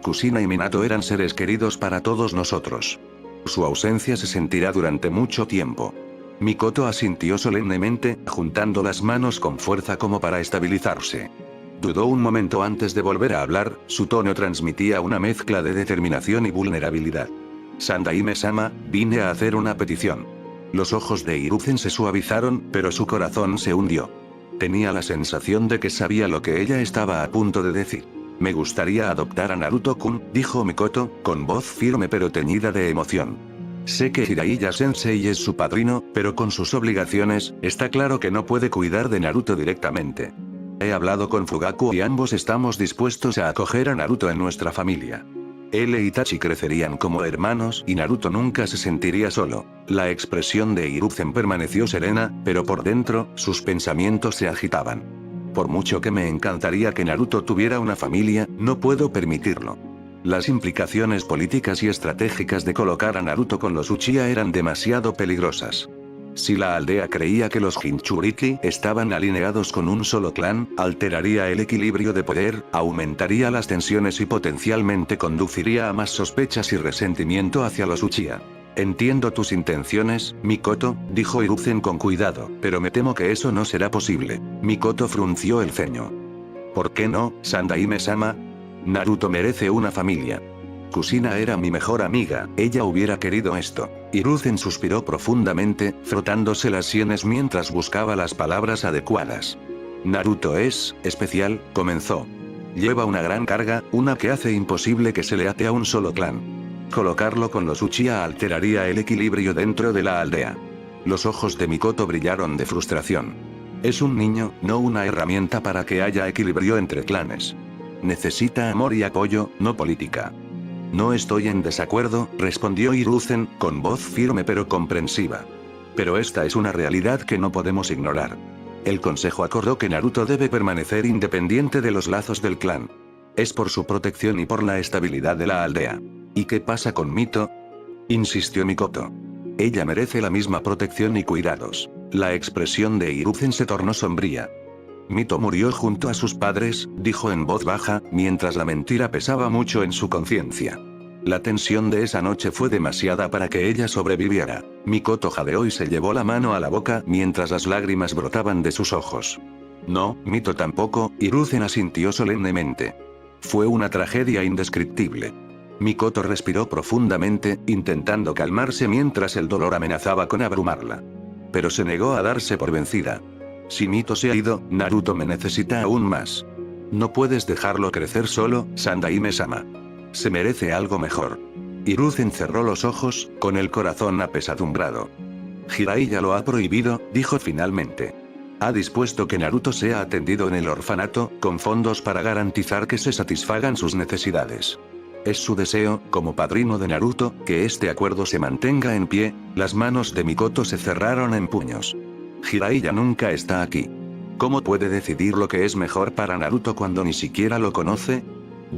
Kusina y Minato eran seres queridos para todos nosotros. Su ausencia se sentirá durante mucho tiempo. Mikoto asintió solemnemente, juntando las manos con fuerza como para estabilizarse. Dudó un momento antes de volver a hablar, su tono transmitía una mezcla de determinación y vulnerabilidad. Sandaime-sama, vine a hacer una petición. Los ojos de Hiruzen se suavizaron, pero su corazón se hundió. Tenía la sensación de que sabía lo que ella estaba a punto de decir. Me gustaría adoptar a Naruto-kun, dijo Mikoto, con voz firme pero teñida de emoción. Sé que Jiraiya-sensei es su padrino, pero con sus obligaciones, está claro que no puede cuidar de Naruto directamente. He hablado con Fugaku y ambos estamos dispuestos a acoger a Naruto en nuestra familia. Él e Itachi crecerían como hermanos y Naruto nunca se sentiría solo. La expresión de Hiruzen permaneció serena, pero por dentro, sus pensamientos se agitaban. Por mucho que me encantaría que Naruto tuviera una familia, no puedo permitirlo. Las implicaciones políticas y estratégicas de colocar a Naruto con los Uchiha eran demasiado peligrosas. Si la aldea creía que los Jinchuriki estaban alineados con un solo clan, alteraría el equilibrio de poder, aumentaría las tensiones y potencialmente conduciría a más sospechas y resentimiento hacia los Uchiha. Entiendo tus intenciones, Mikoto, dijo Hiruzen con cuidado, pero me temo que eso no será posible. Mikoto frunció el ceño. ¿Por qué no, Sandaime-sama? Naruto merece una familia. Kusina era mi mejor amiga, ella hubiera querido esto. Hiruzen suspiró profundamente, frotándose las sienes mientras buscaba las palabras adecuadas. Naruto es especial, comenzó. Lleva una gran carga, una que hace imposible que se le ate a un solo clan. Colocarlo con los Uchiha alteraría el equilibrio dentro de la aldea. Los ojos de Mikoto brillaron de frustración. Es un niño, no una herramienta para que haya equilibrio entre clanes. Necesita amor y apoyo, no política. No estoy en desacuerdo, respondió Hiruzen, con voz firme pero comprensiva. Pero esta es una realidad que no podemos ignorar. El consejo acordó que Naruto debe permanecer independiente de los lazos del clan. Es por su protección y por la estabilidad de la aldea. ¿Y qué pasa con Mito? Insistió Mikoto. Ella merece la misma protección y cuidados. La expresión de Hiruzen se tornó sombría. Mito murió junto a sus padres, dijo en voz baja, mientras la mentira pesaba mucho en su conciencia. La tensión de esa noche fue demasiada para que ella sobreviviera. Mikoto jadeó y se llevó la mano a la boca mientras las lágrimas brotaban de sus ojos. No, Mito tampoco, Hiruzen asintió solemnemente. Fue una tragedia indescriptible. Mikoto respiró profundamente, intentando calmarse mientras el dolor amenazaba con abrumarla. Pero se negó a darse por vencida. Si Mito se ha ido, Naruto me necesita aún más. No puedes dejarlo crecer solo, Sandaime-sama. Se merece algo mejor. Hiruzen cerró los ojos, con el corazón apesadumbrado. Jiraiya lo ha prohibido, dijo finalmente. Ha dispuesto que Naruto sea atendido en el orfanato, con fondos para garantizar que se satisfagan sus necesidades. Es su deseo, como padrino de Naruto, que este acuerdo se mantenga en pie. Las manos de Mikoto se cerraron en puños. Jiraiya nunca está aquí. ¿Cómo puede decidir lo que es mejor para Naruto cuando ni siquiera lo conoce?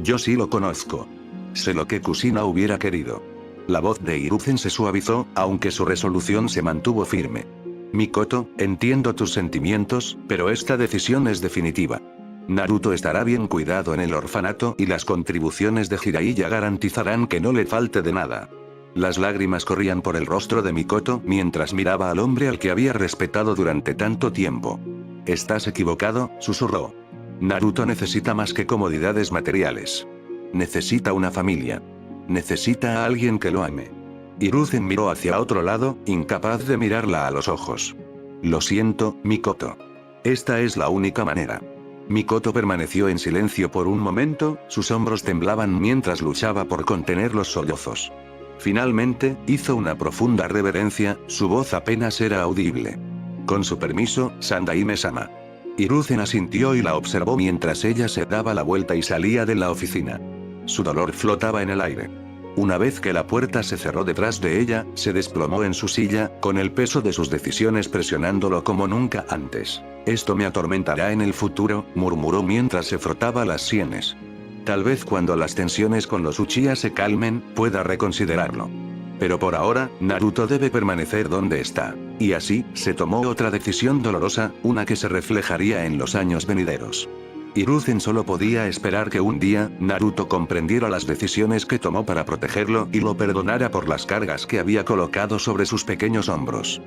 Yo sí lo conozco. Sé lo que Kushina hubiera querido. La voz de Hiruzen se suavizó, aunque su resolución se mantuvo firme. Mikoto, entiendo tus sentimientos, pero esta decisión es definitiva. Naruto estará bien cuidado en el orfanato y las contribuciones de Jiraiya garantizarán que no le falte de nada. Las lágrimas corrían por el rostro de Mikoto mientras miraba al hombre al que había respetado durante tanto tiempo. Estás equivocado, susurró. Naruto necesita más que comodidades materiales. Necesita una familia. Necesita a alguien que lo ame. Hiruzen miró hacia otro lado, incapaz de mirarla a los ojos. Lo siento, Mikoto. Esta es la única manera. Mikoto permaneció en silencio por un momento, sus hombros temblaban mientras luchaba por contener los sollozos. Finalmente, hizo una profunda reverencia, su voz apenas era audible. Con su permiso, Sandaime-sama. Hiruzen asintió y la observó mientras ella se daba la vuelta y salía de la oficina. Su dolor flotaba en el aire. Una vez que la puerta se cerró detrás de ella, se desplomó en su silla, con el peso de sus decisiones presionándolo como nunca antes. Esto me atormentará en el futuro, murmuró mientras se frotaba las sienes. Tal vez cuando las tensiones con los Uchiha se calmen, pueda reconsiderarlo. Pero por ahora, Naruto debe permanecer donde está. Y así, se tomó otra decisión dolorosa, una que se reflejaría en los años venideros. Hiruzen solo podía esperar que un día, Naruto comprendiera las decisiones que tomó para protegerlo y lo perdonara por las cargas que había colocado sobre sus pequeños hombros.